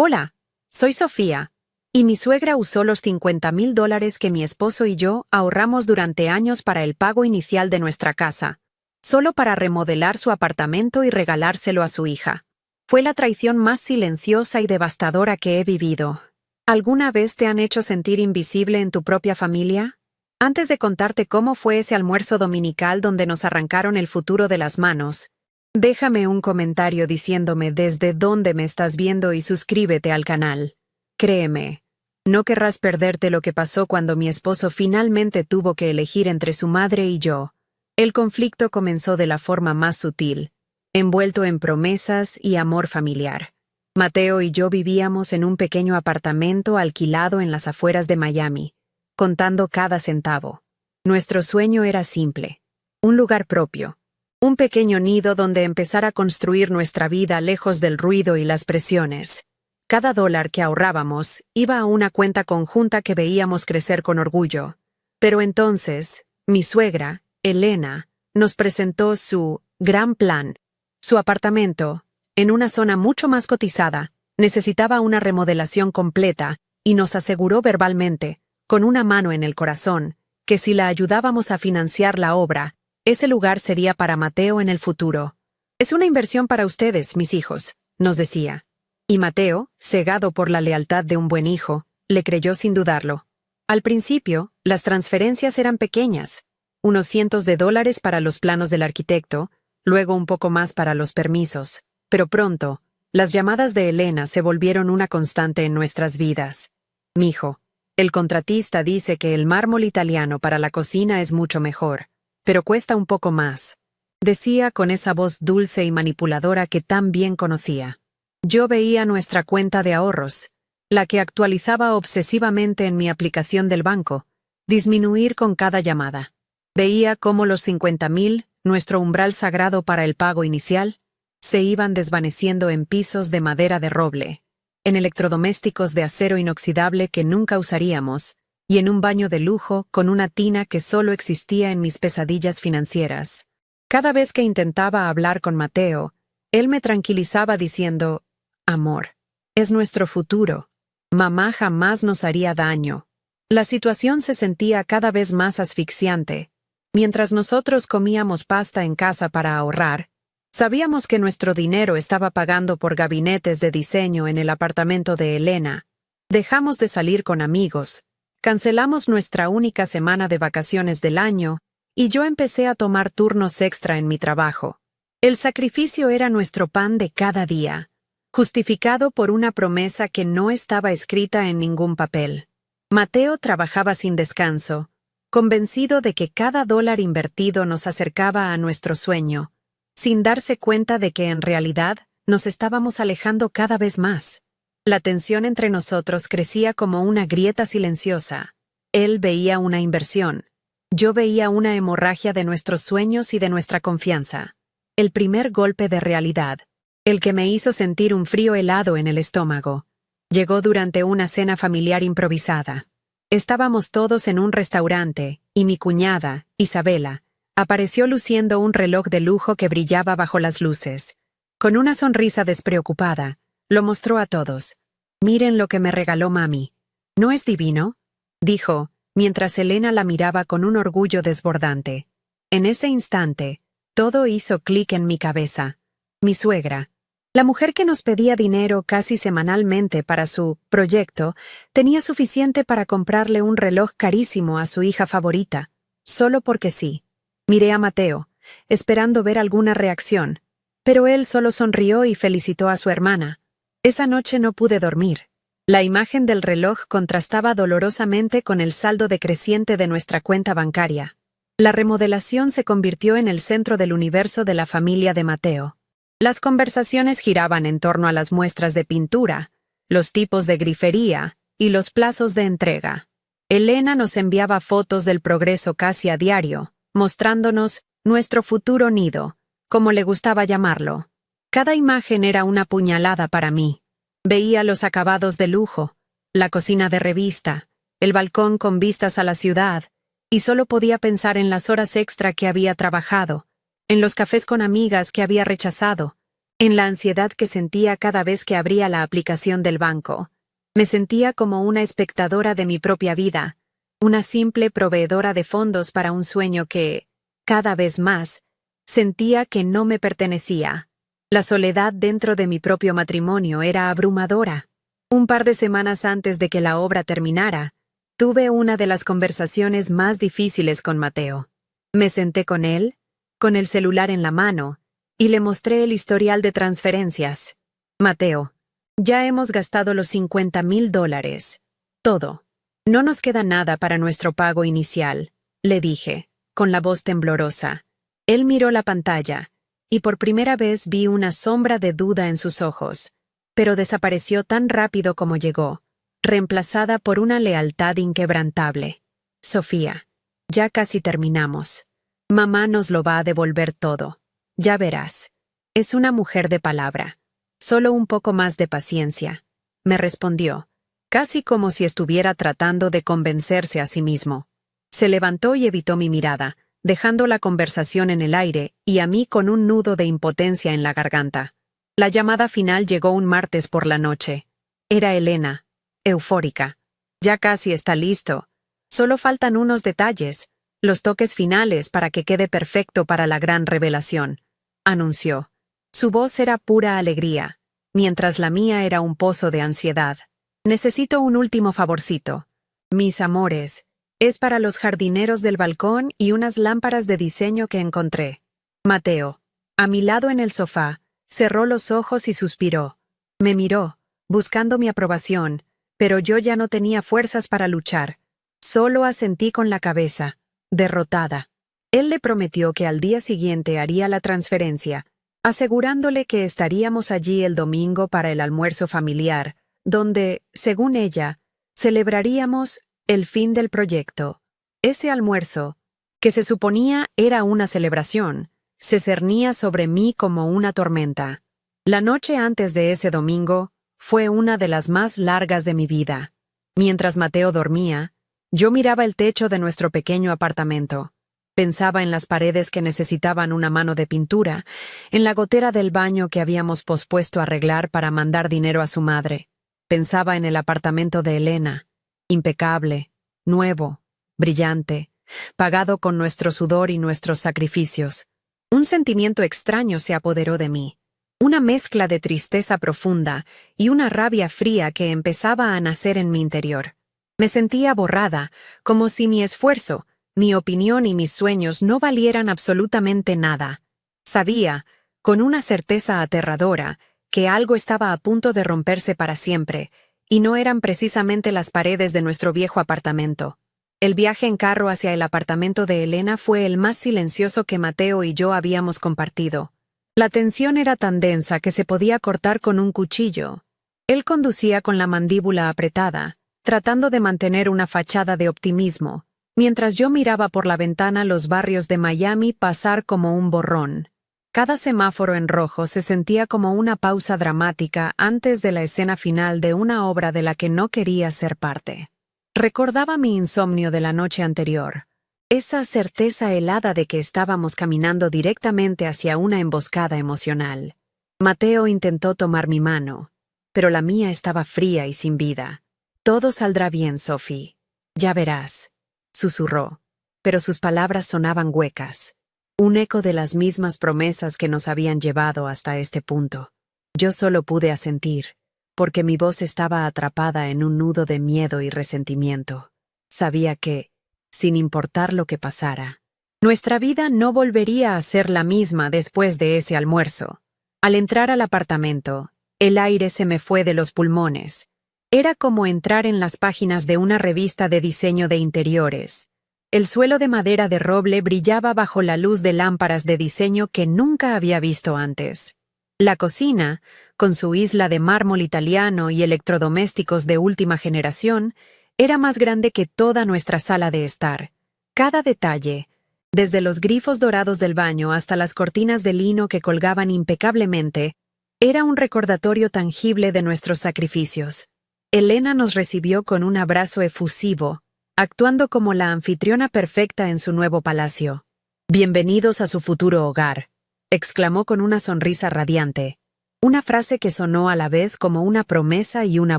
Hola, soy Sofía, y mi suegra usó los $50,000 que mi esposo y yo ahorramos durante años para el pago inicial de nuestra casa, solo para remodelar su apartamento y regalárselo a su hija. Fue la traición más silenciosa y devastadora que he vivido. ¿Alguna vez te han hecho sentir invisible en tu propia familia? Antes de contarte cómo fue ese almuerzo dominical donde nos arrancaron el futuro de las manos, déjame un comentario diciéndome desde dónde me estás viendo y suscríbete al canal. Créeme, no querrás perderte lo que pasó cuando mi esposo finalmente tuvo que elegir entre su madre y yo. El conflicto comenzó de la forma más sutil, envuelto en promesas y amor familiar. Mateo y yo vivíamos en un pequeño apartamento alquilado en las afueras de Miami, contando cada centavo. Nuestro sueño era simple: un lugar propio, un pequeño nido donde empezar a construir nuestra vida lejos del ruido y las presiones. Cada dólar que ahorrábamos iba a una cuenta conjunta que veíamos crecer con orgullo. Pero entonces, mi suegra, Elena, nos presentó su gran plan. Su apartamento, en una zona mucho más cotizada, necesitaba una remodelación completa y nos aseguró verbalmente, con una mano en el corazón, que si la ayudábamos a financiar la obra, ese lugar sería para Mateo en el futuro. Es una inversión para ustedes, mis hijos, nos decía. Y Mateo, cegado por la lealtad de un buen hijo, le creyó sin dudarlo. Al principio, las transferencias eran pequeñas, unos cientos de dólares para los planos del arquitecto, luego un poco más para los permisos, pero pronto, las llamadas de Elena se volvieron una constante en nuestras vidas. Mijo, el contratista dice que el mármol italiano para la cocina es mucho mejor, pero cuesta un poco más, decía con esa voz dulce y manipuladora que tan bien conocía. Yo veía nuestra cuenta de ahorros, la que actualizaba obsesivamente en mi aplicación del banco, disminuir con cada llamada. Veía cómo los 50,000, nuestro umbral sagrado para el pago inicial, se iban desvaneciendo en pisos de madera de roble, en electrodomésticos de acero inoxidable que nunca usaríamos, y en un baño de lujo con una tina que solo existía en mis pesadillas financieras. Cada vez que intentaba hablar con Mateo, él me tranquilizaba diciendo: «Amor, es nuestro futuro. Mamá jamás nos haría daño». La situación se sentía cada vez más asfixiante. Mientras nosotros comíamos pasta en casa para ahorrar, sabíamos que nuestro dinero estaba pagando por gabinetes de diseño en el apartamento de Elena. Dejamos de salir con amigos, cancelamos nuestra única semana de vacaciones del año, y yo empecé a tomar turnos extra en mi trabajo. El sacrificio era nuestro pan de cada día, justificado por una promesa que no estaba escrita en ningún papel. Mateo trabajaba sin descanso, convencido de que cada dólar invertido nos acercaba a nuestro sueño, sin darse cuenta de que en realidad nos estábamos alejando cada vez más. La tensión entre nosotros crecía como una grieta silenciosa. Él veía una inversión. Yo veía una hemorragia de nuestros sueños y de nuestra confianza. El primer golpe de realidad, el que me hizo sentir un frío helado en el estómago, llegó durante una cena familiar improvisada. Estábamos todos en un restaurante, y mi cuñada, Isabela, apareció luciendo un reloj de lujo que brillaba bajo las luces. Con una sonrisa despreocupada, lo mostró a todos. «Miren lo que me regaló mami. ¿No es divino?», dijo, mientras Elena la miraba con un orgullo desbordante. En ese instante, todo hizo clic en mi cabeza. Mi suegra, la mujer que nos pedía dinero casi semanalmente para su proyecto, tenía suficiente para comprarle un reloj carísimo a su hija favorita, solo porque sí. Miré a Mateo, esperando ver alguna reacción, pero él solo sonrió y felicitó a su hermana. Esa noche no pude dormir. La imagen del reloj contrastaba dolorosamente con el saldo decreciente de nuestra cuenta bancaria. La remodelación se convirtió en el centro del universo de la familia de Mateo. Las conversaciones giraban en torno a las muestras de pintura, los tipos de grifería y los plazos de entrega. Elena nos enviaba fotos del progreso casi a diario, mostrándonos nuestro futuro nido, como le gustaba llamarlo. Cada imagen era una puñalada para mí. Veía los acabados de lujo, la cocina de revista, el balcón con vistas a la ciudad, y solo podía pensar en las horas extra que había trabajado, en los cafés con amigas que había rechazado, en la ansiedad que sentía cada vez que abría la aplicación del banco. Me sentía como una espectadora de mi propia vida, una simple proveedora de fondos para un sueño que, cada vez más, sentía que no me pertenecía. La soledad dentro de mi propio matrimonio era abrumadora. Un par de semanas antes de que la obra terminara, tuve una de las conversaciones más difíciles con Mateo. Me senté con él, con el celular en la mano, y le mostré el historial de transferencias. Mateo, ya hemos gastado los $50,000. Todo. No nos queda nada para nuestro pago inicial, le dije, con la voz temblorosa. Él miró la pantalla, y por primera vez vi una sombra de duda en sus ojos, pero desapareció tan rápido como llegó, reemplazada por una lealtad inquebrantable. Sofía, ya casi terminamos. Mamá nos lo va a devolver todo. Ya verás. Es una mujer de palabra. Solo un poco más de paciencia, me respondió, casi como si estuviera tratando de convencerse a sí mismo. Se levantó y evitó mi mirada, dejando la conversación en el aire y a mí con un nudo de impotencia en la garganta. La llamada final llegó un martes por la noche. Era Elena, eufórica. Ya casi está listo. Solo faltan unos detalles, los toques finales para que quede perfecto para la gran revelación, anunció. Su voz era pura alegría, mientras la mía era un pozo de ansiedad. Necesito un último favorcito. Mis amores, es para los jardineros del balcón y unas lámparas de diseño que encontré. Mateo, a mi lado en el sofá, cerró los ojos y suspiró. Me miró, buscando mi aprobación, pero yo ya no tenía fuerzas para luchar. Solo asentí con la cabeza, derrotada. Él le prometió que al día siguiente haría la transferencia, asegurándole que estaríamos allí el domingo para el almuerzo familiar, donde, según ella, celebraríamos el fin del proyecto. Ese almuerzo, que se suponía era una celebración, se cernía sobre mí como una tormenta. La noche antes de ese domingo fue una de las más largas de mi vida. Mientras Mateo dormía, yo miraba el techo de nuestro pequeño apartamento. Pensaba en las paredes que necesitaban una mano de pintura, en la gotera del baño que habíamos pospuesto a arreglar para mandar dinero a su madre. Pensaba en el apartamento de Elena, impecable, nuevo, brillante, pagado con nuestro sudor y nuestros sacrificios. Un sentimiento extraño se apoderó de mí, una mezcla de tristeza profunda y una rabia fría que empezaba a nacer en mi interior. Me sentía borrada, como si mi esfuerzo, mi opinión y mis sueños no valieran absolutamente nada. Sabía, con una certeza aterradora, que algo estaba a punto de romperse para siempre, y no eran precisamente las paredes de nuestro viejo apartamento. El viaje en carro hacia el apartamento de Elena fue el más silencioso que Mateo y yo habíamos compartido. La tensión era tan densa que se podía cortar con un cuchillo. Él conducía con la mandíbula apretada, tratando de mantener una fachada de optimismo, mientras yo miraba por la ventana los barrios de Miami pasar como un borrón. Cada semáforo en rojo se sentía como una pausa dramática antes de la escena final de una obra de la que no quería ser parte. Recordaba mi insomnio de la noche anterior, esa certeza helada de que estábamos caminando directamente hacia una emboscada emocional. Mateo intentó tomar mi mano, pero la mía estaba fría y sin vida. Todo saldrá bien, Sophie. Ya verás, susurró, pero sus palabras sonaban huecas, un eco de las mismas promesas que nos habían llevado hasta este punto. Yo solo pude asentir, porque mi voz estaba atrapada en un nudo de miedo y resentimiento. Sabía que, sin importar lo que pasara, nuestra vida no volvería a ser la misma después de ese almuerzo. Al entrar al apartamento, el aire se me fue de los pulmones. Era como entrar en las páginas de una revista de diseño de interiores. El suelo de madera de roble brillaba bajo la luz de lámparas de diseño que nunca había visto antes. La cocina, con su isla de mármol italiano y electrodomésticos de última generación, era más grande que toda nuestra sala de estar. Cada detalle, desde los grifos dorados del baño hasta las cortinas de lino que colgaban impecablemente, era un recordatorio tangible de nuestros sacrificios. Elena nos recibió con un abrazo efusivo, actuando como la anfitriona perfecta en su nuevo palacio. «Bienvenidos a su futuro hogar», exclamó con una sonrisa radiante. Una frase que sonó a la vez como una promesa y una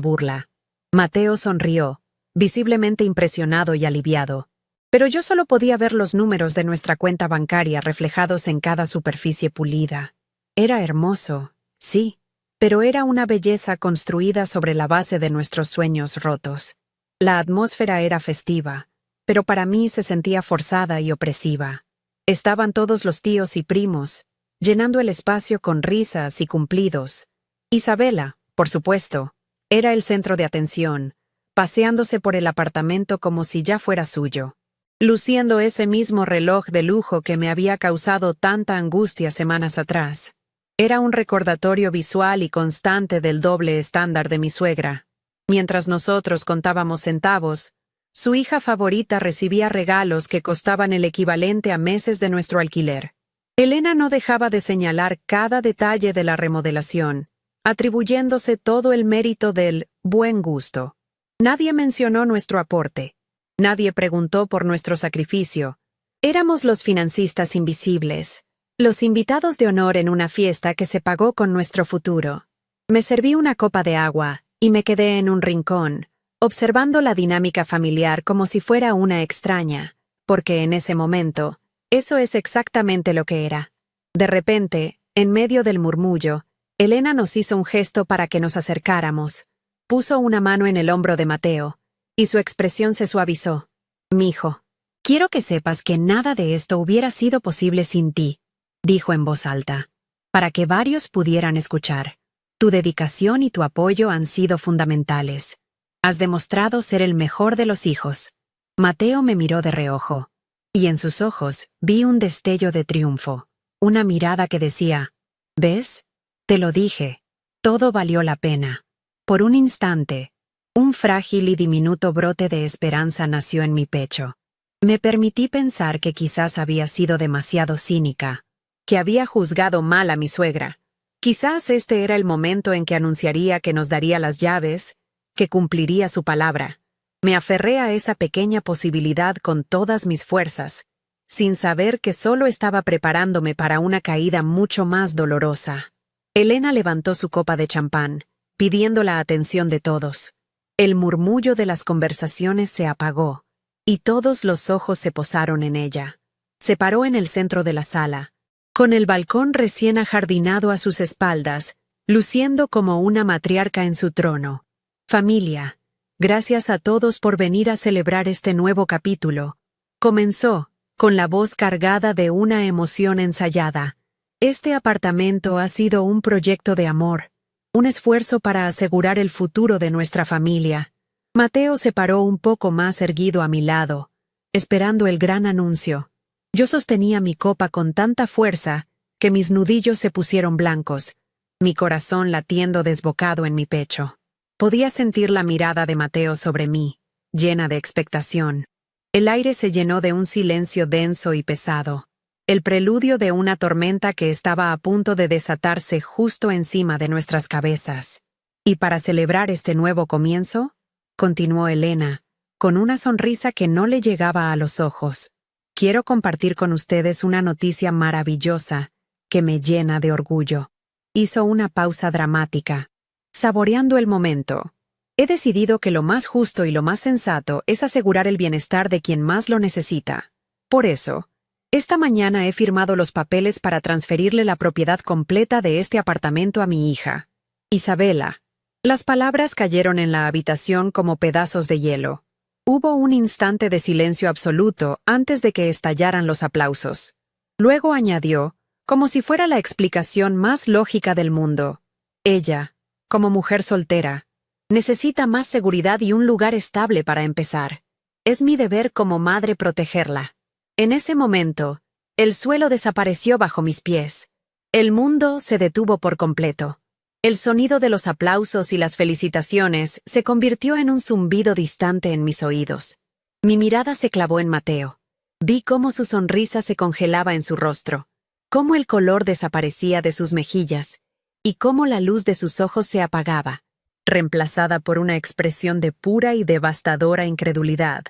burla. Mateo sonrió, visiblemente impresionado y aliviado. Pero yo solo podía ver los números de nuestra cuenta bancaria reflejados en cada superficie pulida. Era hermoso, sí, pero era una belleza construida sobre la base de nuestros sueños rotos. La atmósfera era festiva, pero para mí se sentía forzada y opresiva. Estaban todos los tíos y primos, llenando el espacio con risas y cumplidos. Isabela, por supuesto, era el centro de atención, paseándose por el apartamento como si ya fuera suyo, luciendo ese mismo reloj de lujo que me había causado tanta angustia semanas atrás. Era un recordatorio visual y constante del doble estándar de mi suegra. Mientras nosotros contábamos centavos, su hija favorita recibía regalos que costaban el equivalente a meses de nuestro alquiler. Elena no dejaba de señalar cada detalle de la remodelación, atribuyéndose todo el mérito del buen gusto. Nadie mencionó nuestro aporte. Nadie preguntó por nuestro sacrificio. Éramos los financistas invisibles, los invitados de honor en una fiesta que se pagó con nuestro futuro. Me serví una copa de agua y me quedé en un rincón, observando la dinámica familiar como si fuera una extraña, porque en ese momento, eso es exactamente lo que era. De repente, en medio del murmullo, Elena nos hizo un gesto para que nos acercáramos. Puso una mano en el hombro de Mateo, y su expresión se suavizó. «Mijo, quiero que sepas que nada de esto hubiera sido posible sin ti», dijo en voz alta, para que varios pudieran escuchar. «Tu dedicación y tu apoyo han sido fundamentales. Has demostrado ser el mejor de los hijos». Mateo me miró de reojo, y en sus ojos vi un destello de triunfo, una mirada que decía, «¿Ves? Te lo dije, todo valió la pena». Por un instante, un frágil y diminuto brote de esperanza nació en mi pecho. Me permití pensar que quizás había sido demasiado cínica, que había juzgado mal a mi suegra. Quizás este era el momento en que anunciaría que nos daría las llaves, que cumpliría su palabra. Me aferré a esa pequeña posibilidad con todas mis fuerzas, sin saber que solo estaba preparándome para una caída mucho más dolorosa. Elena levantó su copa de champán, pidiendo la atención de todos. El murmullo de las conversaciones se apagó, y todos los ojos se posaron en ella. Se paró en el centro de la sala, con el balcón recién ajardinado a sus espaldas, luciendo como una matriarca en su trono. «Familia, gracias a todos por venir a celebrar este nuevo capítulo», comenzó, con la voz cargada de una emoción ensayada. «Este apartamento ha sido un proyecto de amor, un esfuerzo para asegurar el futuro de nuestra familia». Mateo se paró un poco más erguido a mi lado, esperando el gran anuncio. Yo sostenía mi copa con tanta fuerza que mis nudillos se pusieron blancos, mi corazón latiendo desbocado en mi pecho. Podía sentir la mirada de Mateo sobre mí, llena de expectación. El aire se llenó de un silencio denso y pesado, el preludio de una tormenta que estaba a punto de desatarse justo encima de nuestras cabezas. «Y para celebrar este nuevo comienzo», continuó Elena, con una sonrisa que no le llegaba a los ojos, «quiero compartir con ustedes una noticia maravillosa que me llena de orgullo». Hizo una pausa dramática, saboreando el momento. «He decidido que lo más justo y lo más sensato es asegurar el bienestar de quien más lo necesita. Por eso, esta mañana he firmado los papeles para transferirle la propiedad completa de este apartamento a mi hija, Isabela». Las palabras cayeron en la habitación como pedazos de hielo. Hubo un instante de silencio absoluto antes de que estallaran los aplausos. Luego añadió, como si fuera la explicación más lógica del mundo: «Ella, como mujer soltera, necesita más seguridad y un lugar estable para empezar. Es mi deber como madre protegerla». En ese momento, el suelo desapareció bajo mis pies. El mundo se detuvo por completo. El sonido de los aplausos y las felicitaciones se convirtió en un zumbido distante en mis oídos. Mi mirada se clavó en Mateo. Vi cómo su sonrisa se congelaba en su rostro, cómo el color desaparecía de sus mejillas y cómo la luz de sus ojos se apagaba, reemplazada por una expresión de pura y devastadora incredulidad.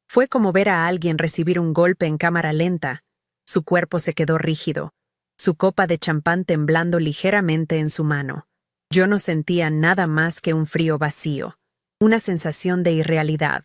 Fue como ver a alguien recibir un golpe en cámara lenta. Su cuerpo se quedó rígido. su copa de champán temblando ligeramente en su mano. Yo no sentía nada más que un frío vacío, una sensación de irrealidad.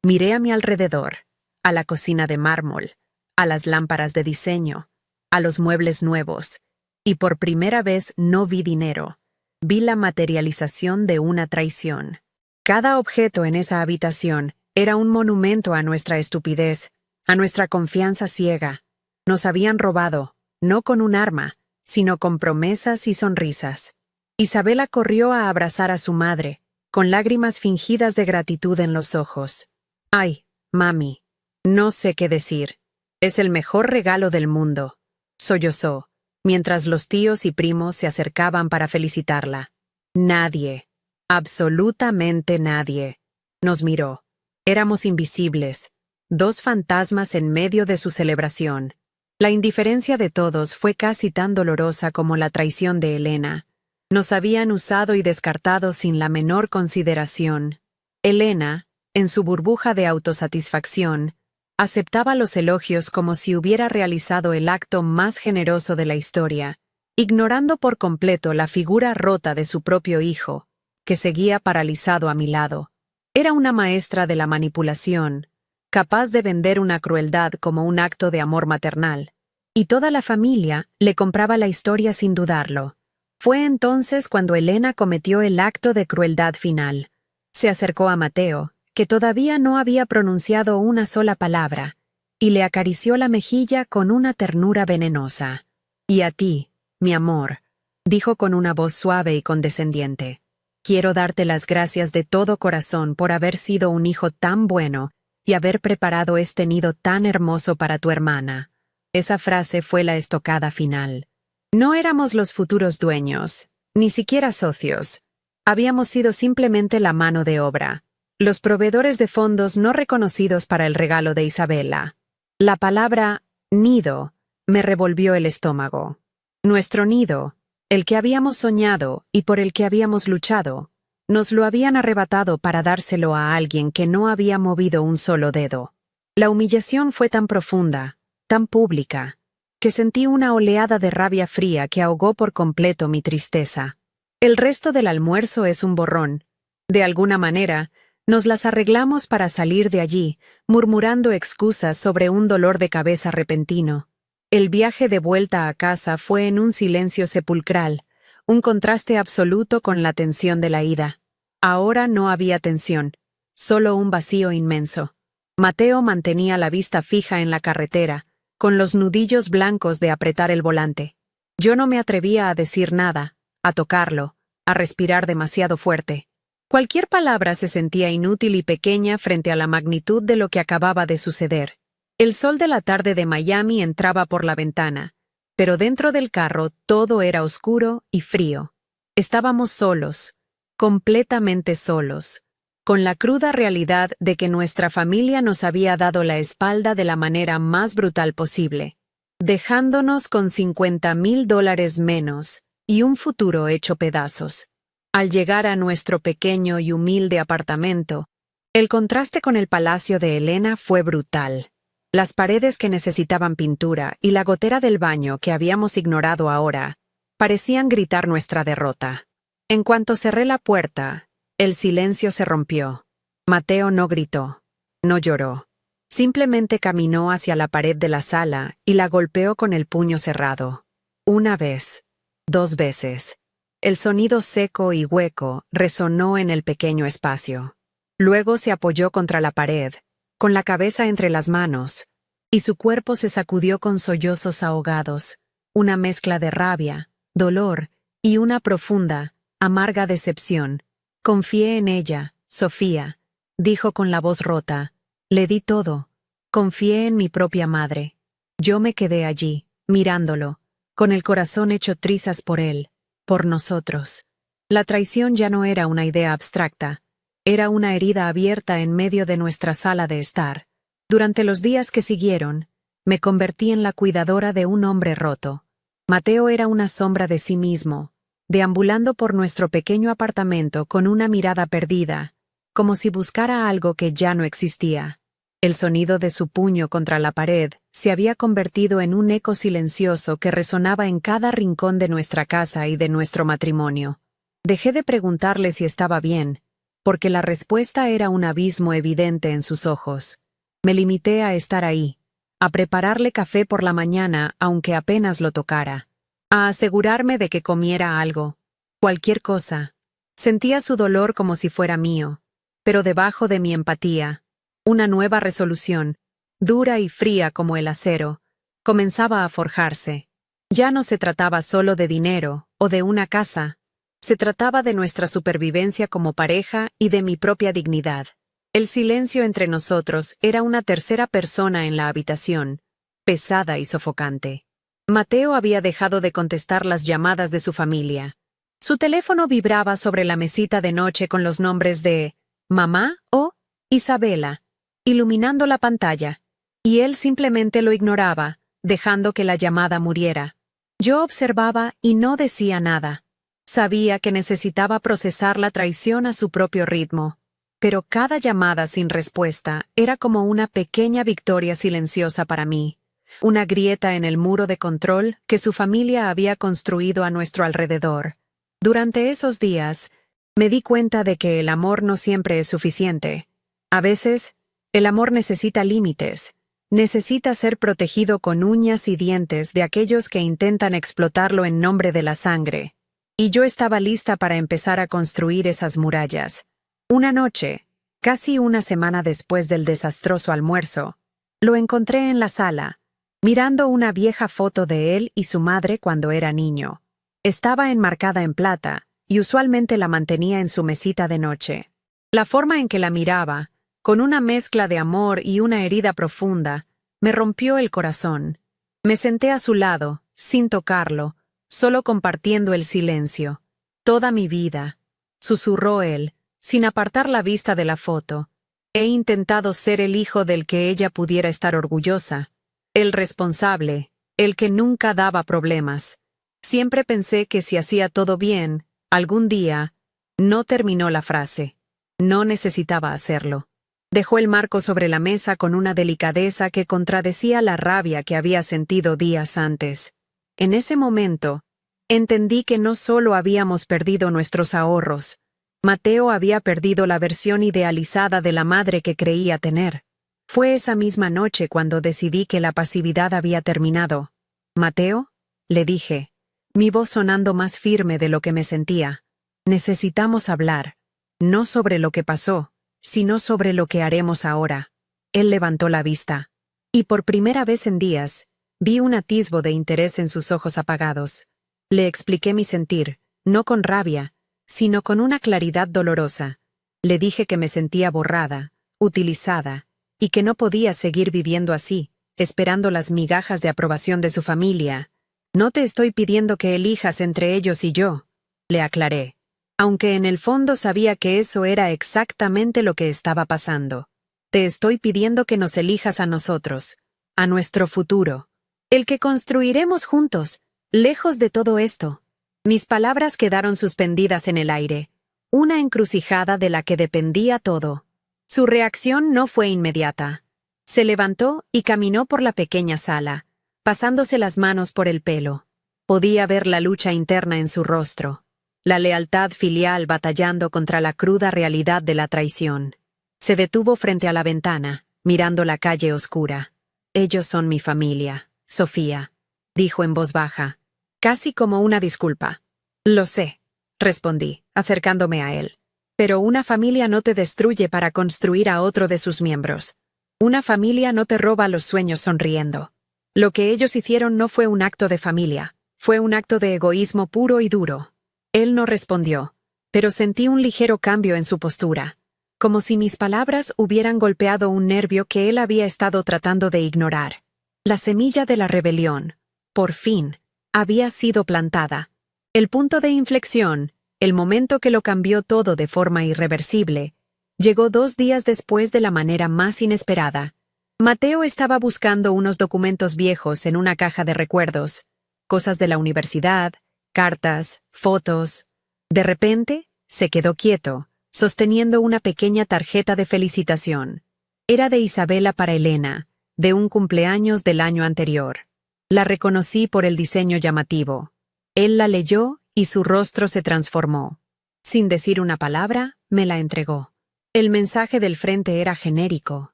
Miré a mi alrededor, a la cocina de mármol, a las lámparas de diseño, a los muebles nuevos, y por primera vez no vi dinero. Vi la materialización de una traición. Cada objeto en esa habitación era un monumento a nuestra estupidez, a nuestra confianza ciega. Nos habían robado, no con un arma, sino con promesas y sonrisas. Isabela corrió a abrazar a su madre, con lágrimas fingidas de gratitud en los ojos. «Ay, mami, no sé qué decir. Es el mejor regalo del mundo», sollozó, mientras los tíos y primos se acercaban para felicitarla. Nadie, absolutamente nadie, nos miró. Éramos invisibles, dos fantasmas en medio de su celebración. La indiferencia de todos fue casi tan dolorosa como la traición de Elena. Nos habían usado y descartado sin la menor consideración. Elena, en su burbuja de autosatisfacción, aceptaba los elogios como si hubiera realizado el acto más generoso de la historia, ignorando por completo la figura rota de su propio hijo, que seguía paralizado a mi lado. Era una maestra de la manipulación, capaz de vender una crueldad como un acto de amor maternal, y toda la familia le compraba la historia sin dudarlo. Fue entonces cuando Elena cometió el acto de crueldad final. Se acercó a Mateo, que todavía no había pronunciado una sola palabra, y le acarició la mejilla con una ternura venenosa. «Y a ti, mi amor», dijo con una voz suave y condescendiente. «Quiero darte las gracias de todo corazón por haber sido un hijo tan bueno y haber preparado este nido tan hermoso para tu hermana». Esa frase fue la estocada final. No éramos los futuros dueños, ni siquiera socios. Habíamos sido simplemente la mano de obra, los proveedores de fondos no reconocidos para el regalo de Isabela. La palabra «nido» me revolvió el estómago. Nuestro nido, el que habíamos soñado y por el que habíamos luchado, nos lo habían arrebatado para dárselo a alguien que no había movido un solo dedo. La humillación fue tan profunda, tan pública, que sentí una oleada de rabia fría que ahogó por completo mi tristeza. El resto del almuerzo es un borrón. De alguna manera, nos las arreglamos para salir de allí, murmurando excusas sobre un dolor de cabeza repentino. El viaje de vuelta a casa fue en un silencio sepulcral, un contraste absoluto con la tensión de la ida. Ahora no había tensión, solo un vacío inmenso. Mateo mantenía la vista fija en la carretera, con los nudillos blancos de apretar el volante. Yo no me atrevía a decir nada, a tocarlo, a respirar demasiado fuerte. Cualquier palabra se sentía inútil y pequeña frente a la magnitud de lo que acababa de suceder. El sol de la tarde de Miami entraba por la ventana, pero dentro del carro todo era oscuro y frío. Estábamos solos, completamente solos, con la cruda realidad de que nuestra familia nos había dado la espalda de la manera más brutal posible, dejándonos con $50,000 menos y un futuro hecho pedazos. Al llegar a nuestro pequeño y humilde apartamento, el contraste con el palacio de Elena fue brutal. Las paredes que necesitaban pintura y la gotera del baño que habíamos ignorado ahora parecían gritar nuestra derrota. En cuanto cerré la puerta, el silencio se rompió. Mateo no gritó, no lloró. Simplemente caminó hacia la pared de la sala y la golpeó con el puño cerrado. Una vez, 2 veces. El sonido seco y hueco resonó en el pequeño espacio. Luego se apoyó contra la pared, con la cabeza entre las manos, y su cuerpo se sacudió con sollozos ahogados, una mezcla de rabia, dolor y una profunda, amarga decepción. «Confié en ella, Sofía», dijo con la voz rota. «Le di todo. Confié en mi propia madre». Yo me quedé allí, mirándolo, con el corazón hecho trizas por él, por nosotros. La traición ya no era una idea abstracta, era una herida abierta en medio de nuestra sala de estar. Durante los días que siguieron, me convertí en la cuidadora de un hombre roto. Mateo era una sombra de sí mismo, deambulando por nuestro pequeño apartamento con una mirada perdida, como si buscara algo que ya no existía. El sonido de su puño contra la pared se había convertido en un eco silencioso que resonaba en cada rincón de nuestra casa y de nuestro matrimonio. Dejé de preguntarle si estaba bien, porque la respuesta era un abismo evidente en sus ojos. Me limité a estar ahí, a prepararle café por la mañana aunque apenas lo tocara, a asegurarme de que comiera algo, cualquier cosa. Sentía su dolor como si fuera mío, pero debajo de mi empatía, una nueva resolución, dura y fría como el acero, comenzaba a forjarse. Ya no se trataba solo de dinero o de una casa, se trataba de nuestra supervivencia como pareja y de mi propia dignidad. El silencio entre nosotros era una tercera persona en la habitación, pesada y sofocante. Mateo había dejado de contestar las llamadas de su familia. Su teléfono vibraba sobre la mesita de noche con los nombres de mamá o Isabela, iluminando la pantalla, y él simplemente lo ignoraba, dejando que la llamada muriera. Yo observaba y no decía nada. Sabía que necesitaba procesar la traición a su propio ritmo, pero cada llamada sin respuesta era como una pequeña victoria silenciosa para mí, una grieta en el muro de control que su familia había construido a nuestro alrededor. Durante esos días, me di cuenta de que el amor no siempre es suficiente. A veces, el amor necesita límites, necesita ser protegido con uñas y dientes de aquellos que intentan explotarlo en nombre de la sangre. Y yo estaba lista para empezar a construir esas murallas. Una noche, casi una semana después del desastroso almuerzo, lo encontré en la sala, mirando una vieja foto de él y su madre cuando era niño. Estaba enmarcada en plata, y usualmente la mantenía en su mesita de noche. La forma en que la miraba, con una mezcla de amor y una herida profunda, me rompió el corazón. Me senté a su lado, sin tocarlo, solo compartiendo el silencio. Toda mi vida, susurró él, sin apartar la vista de la foto. He intentado ser el hijo del que ella pudiera estar orgullosa, el responsable, el que nunca daba problemas. Siempre pensé que si hacía todo bien, algún día, no terminó la frase. No necesitaba hacerlo. Dejó el marco sobre la mesa con una delicadeza que contradecía la rabia que había sentido días antes. En ese momento, entendí que no solo habíamos perdido nuestros ahorros, Mateo había perdido la versión idealizada de la madre que creía tener. Fue esa misma noche cuando decidí que la pasividad había terminado. «Mateo», le dije, mi voz sonando más firme de lo que me sentía, «necesitamos hablar, no sobre lo que pasó, sino sobre lo que haremos ahora». Él levantó la vista, y por primera vez en días, vi un atisbo de interés en sus ojos apagados. Le expliqué mi sentir, no con rabia, sino con una claridad dolorosa. Le dije que me sentía borrada, utilizada, y que no podía seguir viviendo así, esperando las migajas de aprobación de su familia. «No te estoy pidiendo que elijas entre ellos y yo», le aclaré, aunque en el fondo sabía que eso era exactamente lo que estaba pasando. «Te estoy pidiendo que nos elijas a nosotros, a nuestro futuro, el que construiremos juntos, lejos de todo esto». Mis palabras quedaron suspendidas en el aire, una encrucijada de la que dependía todo. Su reacción no fue inmediata. Se levantó y caminó por la pequeña sala, pasándose las manos por el pelo. Podía ver la lucha interna en su rostro, la lealtad filial batallando contra la cruda realidad de la traición. Se detuvo frente a la ventana, mirando la calle oscura. «Ellos son mi familia, Sofía», dijo en voz baja, casi como una disculpa. «Lo sé», respondí, acercándome a él. «Pero una familia no te destruye para construir a otro de sus miembros. Una familia no te roba los sueños sonriendo. Lo que ellos hicieron no fue un acto de familia, fue un acto de egoísmo puro y duro». Él no respondió, pero sentí un ligero cambio en su postura, como si mis palabras hubieran golpeado un nervio que él había estado tratando de ignorar. La semilla de la rebelión, por fin, había sido plantada. El punto de inflexión, el momento que lo cambió todo de forma irreversible, llegó 2 días después de la manera más inesperada. Mateo estaba buscando unos documentos viejos en una caja de recuerdos, cosas de la universidad, cartas, fotos. De repente, se quedó quieto, sosteniendo una pequeña tarjeta de felicitación. Era de Isabela para Elena, de un cumpleaños del año anterior. La reconocí por el diseño llamativo. Él la leyó y su rostro se transformó. Sin decir una palabra, me la entregó. El mensaje del frente era genérico,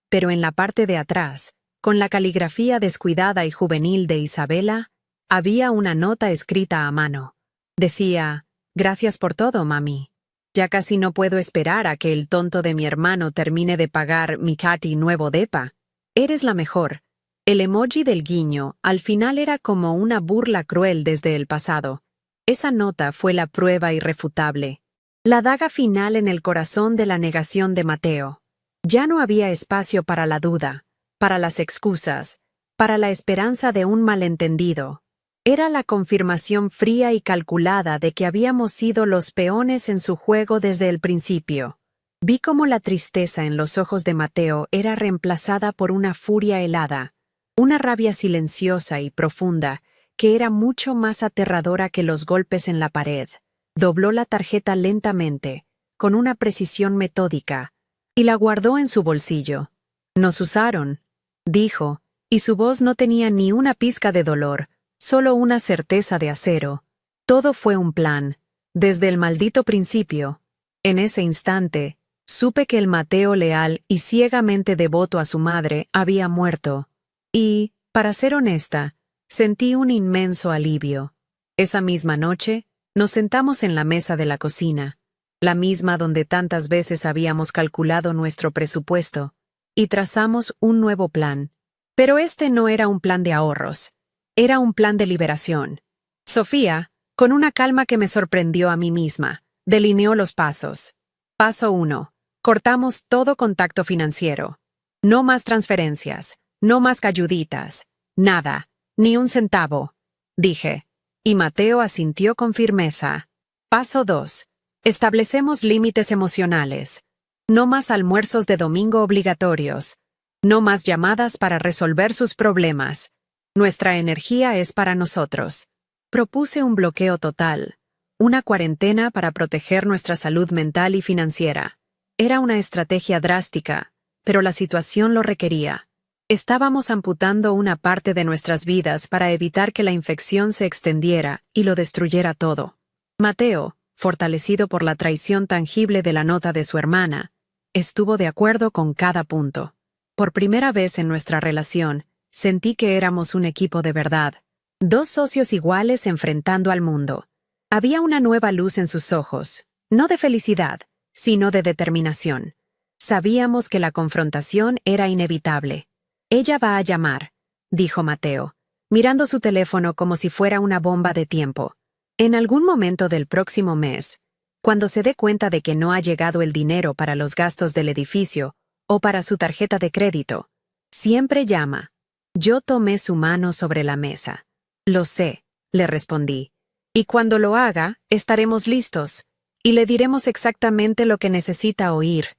pero en la parte de atrás, con la caligrafía descuidada y juvenil de Isabela, había una nota escrita a mano. Decía: «Gracias por todo, mami. Ya casi no puedo esperar a que el tonto de mi hermano termine de pagar mi Tati nuevo depa. Eres la mejor». El emoji del guiño al final era como una burla cruel desde el pasado. Esa nota fue la prueba irrefutable. La daga final en el corazón de la negación de Mateo. Ya no había espacio para la duda, para las excusas, para la esperanza de un malentendido. Era la confirmación fría y calculada de que habíamos sido los peones en su juego desde el principio. Vi cómo la tristeza en los ojos de Mateo era reemplazada por una furia helada, una rabia silenciosa y profunda que era mucho más aterradora que los golpes en la pared. Dobló la tarjeta lentamente, con una precisión metódica, y la guardó en su bolsillo. «Nos usaron», dijo, y su voz no tenía ni una pizca de dolor, solo una certeza de acero. Todo fue un plan, desde el maldito principio. En ese instante, supe que el Mateo leal y ciegamente devoto a su madre había muerto. Y, para ser honesta, sentí un inmenso alivio. Esa misma noche, nos sentamos en la mesa de la cocina, la misma donde tantas veces habíamos calculado nuestro presupuesto, y trazamos un nuevo plan. Pero este no era un plan de ahorros, era un plan de liberación. Sofía, con una calma que me sorprendió a mí misma, delineó los pasos. Paso 1. Cortamos todo contacto financiero. No más transferencias, no más cayuditas, nada, ni un centavo, dije. Y Mateo asintió con firmeza. Paso 2. Establecemos límites emocionales. No más almuerzos de domingo obligatorios. No más llamadas para resolver sus problemas. Nuestra energía es para nosotros. Propuse un bloqueo total, una cuarentena para proteger nuestra salud mental y financiera. Era una estrategia drástica, pero la situación lo requería. Estábamos amputando una parte de nuestras vidas para evitar que la infección se extendiera y lo destruyera todo. Mateo, fortalecido por la traición tangible de la nota de su hermana, estuvo de acuerdo con cada punto. Por primera vez en nuestra relación, sentí que éramos un equipo de verdad. Dos socios iguales enfrentando al mundo. Había una nueva luz en sus ojos, no de felicidad, sino de determinación. Sabíamos que la confrontación era inevitable. «Ella va a llamar», dijo Mateo, mirando su teléfono como si fuera una bomba de tiempo. «En algún momento del próximo mes, cuando se dé cuenta de que no ha llegado el dinero para los gastos del edificio o para su tarjeta de crédito, siempre llama». Yo tomé su mano sobre la mesa. «Lo sé», le respondí. «Y cuando lo haga, estaremos listos, y le diremos exactamente lo que necesita oír».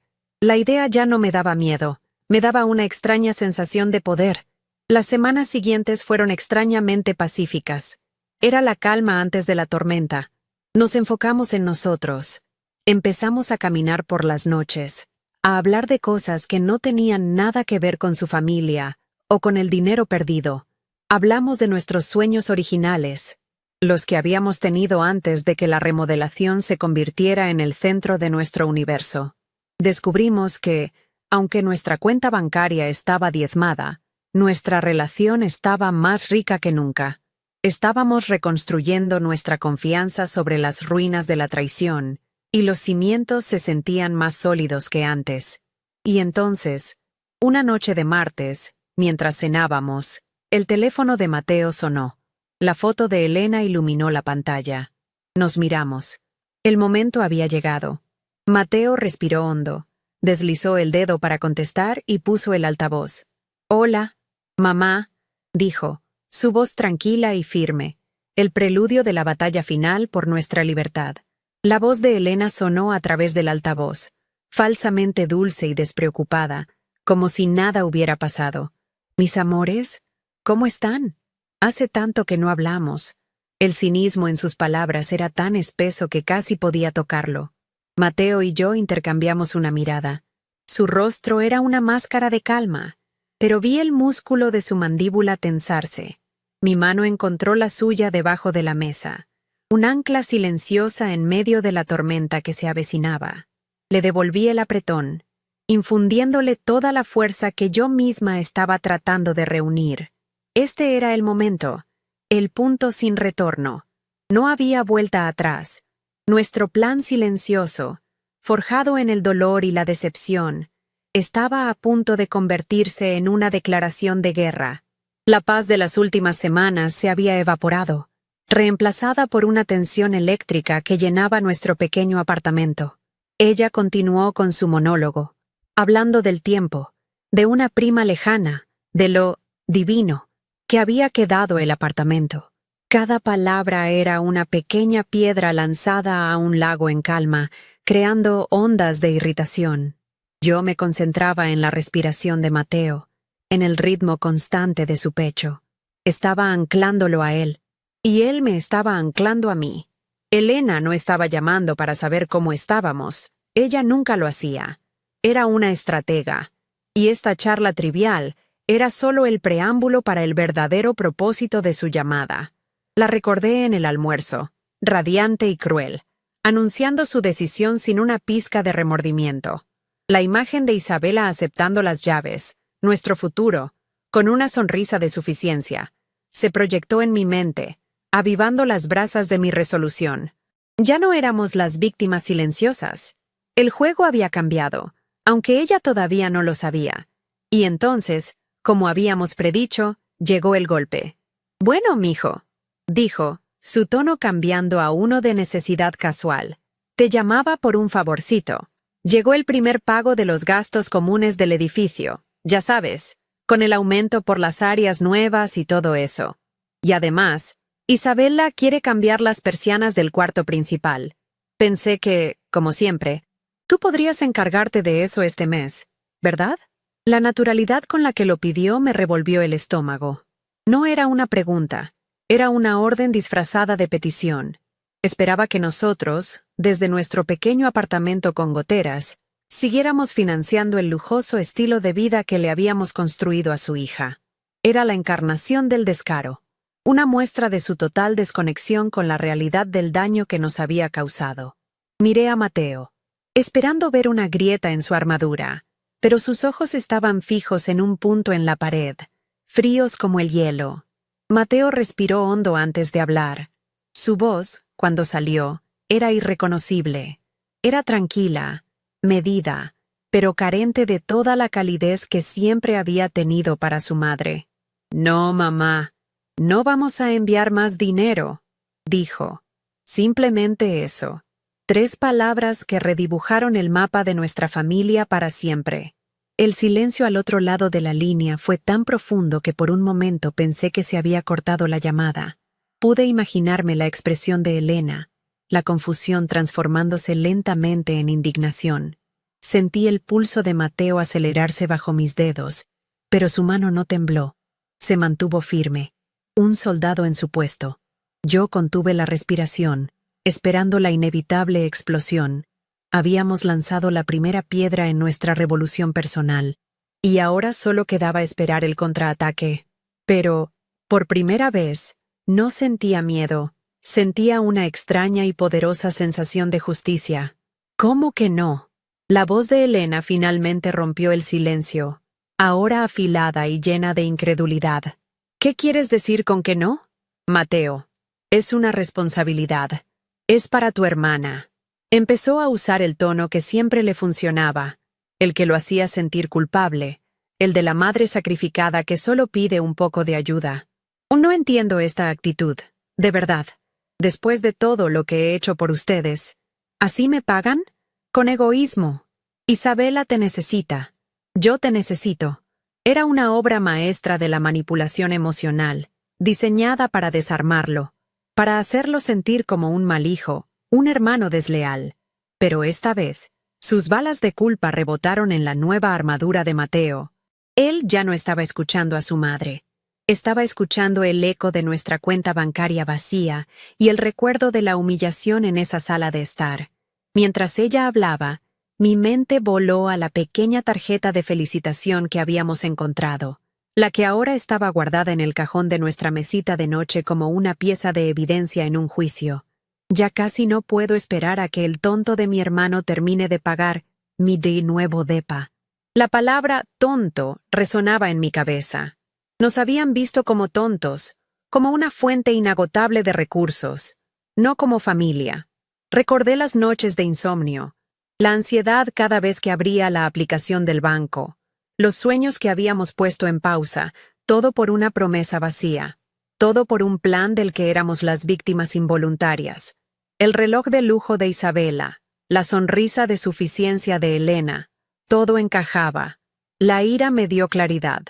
La idea ya no me daba miedo. Me daba una extraña sensación de poder. Las semanas siguientes fueron extrañamente pacíficas. Era la calma antes de la tormenta. Nos enfocamos en nosotros. Empezamos a caminar por las noches, a hablar de cosas que no tenían nada que ver con su familia o con el dinero perdido. Hablamos de nuestros sueños originales, los que habíamos tenido antes de que la remodelación se convirtiera en el centro de nuestro universo. Descubrimos que, aunque nuestra cuenta bancaria estaba diezmada, nuestra relación estaba más rica que nunca. Estábamos reconstruyendo nuestra confianza sobre las ruinas de la traición, y los cimientos se sentían más sólidos que antes. Y entonces, una noche de martes, mientras cenábamos, el teléfono de Mateo sonó. La foto de Elena iluminó la pantalla. Nos miramos. El momento había llegado. Mateo respiró hondo. Deslizó el dedo para contestar y puso el altavoz. «Hola, mamá», dijo, su voz tranquila y firme, el preludio de la batalla final por nuestra libertad. La voz de Elena sonó a través del altavoz, falsamente dulce y despreocupada, como si nada hubiera pasado. «Mis amores, ¿cómo están? Hace tanto que no hablamos». El cinismo en sus palabras era tan espeso que casi podía tocarlo. Mateo y yo intercambiamos una mirada. Su rostro era una máscara de calma, pero vi el músculo de su mandíbula tensarse. Mi mano encontró la suya debajo de la mesa, un ancla silenciosa en medio de la tormenta que se avecinaba. Le devolví el apretón, infundiéndole toda la fuerza que yo misma estaba tratando de reunir. Este era el momento, el punto sin retorno. No había vuelta atrás. Nuestro plan silencioso, forjado en el dolor y la decepción, estaba a punto de convertirse en una declaración de guerra. La paz de las últimas semanas se había evaporado, reemplazada por una tensión eléctrica que llenaba nuestro pequeño apartamento. Ella continuó con su monólogo, hablando del tiempo, de una prima lejana, de lo divino que había quedado el apartamento. Cada palabra era una pequeña piedra lanzada a un lago en calma, creando ondas de irritación. Yo me concentraba en la respiración de Mateo, en el ritmo constante de su pecho. Estaba anclándolo a él, y él me estaba anclando a mí. Elena no estaba llamando para saber cómo estábamos. Ella nunca lo hacía. Era una estratega, y esta charla trivial era solo el preámbulo para el verdadero propósito de su llamada. La recordé en el almuerzo, radiante y cruel, anunciando su decisión sin una pizca de remordimiento. La imagen de Isabela aceptando las llaves, nuestro futuro, con una sonrisa de suficiencia, se proyectó en mi mente, avivando las brasas de mi resolución. Ya no éramos las víctimas silenciosas. El juego había cambiado, aunque ella todavía no lo sabía. Y entonces, como habíamos predicho, llegó el golpe. «Bueno, mijo», dijo, su tono cambiando a uno de necesidad casual. «Te llamaba por un favorcito. Llegó el primer pago de los gastos comunes del edificio, ya sabes, con el aumento por las áreas nuevas y todo eso. Y además, Isabela quiere cambiar las persianas del cuarto principal. Pensé que, como siempre, tú podrías encargarte de eso este mes, ¿verdad?» La naturalidad con la que lo pidió me revolvió el estómago. No era una pregunta, era una orden disfrazada de petición. Esperaba que nosotros, desde nuestro pequeño apartamento con goteras, siguiéramos financiando el lujoso estilo de vida que le habíamos construido a su hija. Era la encarnación del descaro, una muestra de su total desconexión con la realidad del daño que nos había causado. Miré a Mateo, esperando ver una grieta en su armadura, pero sus ojos estaban fijos en un punto en la pared, fríos como el hielo. Mateo respiró hondo antes de hablar. Su voz, cuando salió, era irreconocible. Era tranquila, medida, pero carente de toda la calidez que siempre había tenido para su madre. «No, mamá, no vamos a enviar más dinero», dijo. Simplemente eso. 3 palabras que redibujaron el mapa de nuestra familia para siempre. El silencio al otro lado de la línea fue tan profundo que por un momento pensé que se había cortado la llamada. Pude imaginarme la expresión de Elena, la confusión transformándose lentamente en indignación. Sentí el pulso de Mateo acelerarse bajo mis dedos, pero su mano no tembló. Se mantuvo firme, un soldado en su puesto. Yo contuve la respiración, esperando la inevitable explosión. Habíamos lanzado la primera piedra en nuestra revolución personal, y ahora solo quedaba esperar el contraataque. Pero, por primera vez, no sentía miedo, sentía una extraña y poderosa sensación de justicia. ¿Cómo que no? La voz de Elena finalmente rompió el silencio, ahora afilada y llena de incredulidad. ¿Qué quieres decir con que no? Mateo, es una responsabilidad. Es para tu hermana. Empezó a usar el tono que siempre le funcionaba, el que lo hacía sentir culpable, el de la madre sacrificada que solo pide un poco de ayuda. No entiendo esta actitud, de verdad. Después de todo lo que he hecho por ustedes, ¿así me pagan? Con egoísmo. Isabela te necesita. Yo te necesito. Era una obra maestra de la manipulación emocional, diseñada para desarmarlo, para hacerlo sentir como un mal hijo, un hermano desleal. Pero esta vez, sus balas de culpa rebotaron en la nueva armadura de Mateo. Él ya no estaba escuchando a su madre. Estaba escuchando el eco de nuestra cuenta bancaria vacía y el recuerdo de la humillación en esa sala de estar. Mientras ella hablaba, Mi mente voló a la pequeña tarjeta de felicitación que habíamos encontrado, la que ahora estaba guardada en el cajón de nuestra mesita de noche como una pieza de evidencia en un juicio. Ya casi no puedo esperar a que el tonto de mi hermano termine de pagar mi nuevo depa. La palabra tonto resonaba en mi cabeza. Nos habían visto como tontos, como una fuente inagotable de recursos, no como familia. Recordé las noches de insomnio, la ansiedad cada vez que abría la aplicación del banco, los sueños que habíamos puesto en pausa, todo por una promesa vacía, todo por un plan del que éramos las víctimas involuntarias. El reloj de lujo de Isabela, la sonrisa de suficiencia de Elena, todo encajaba. La ira me dio claridad.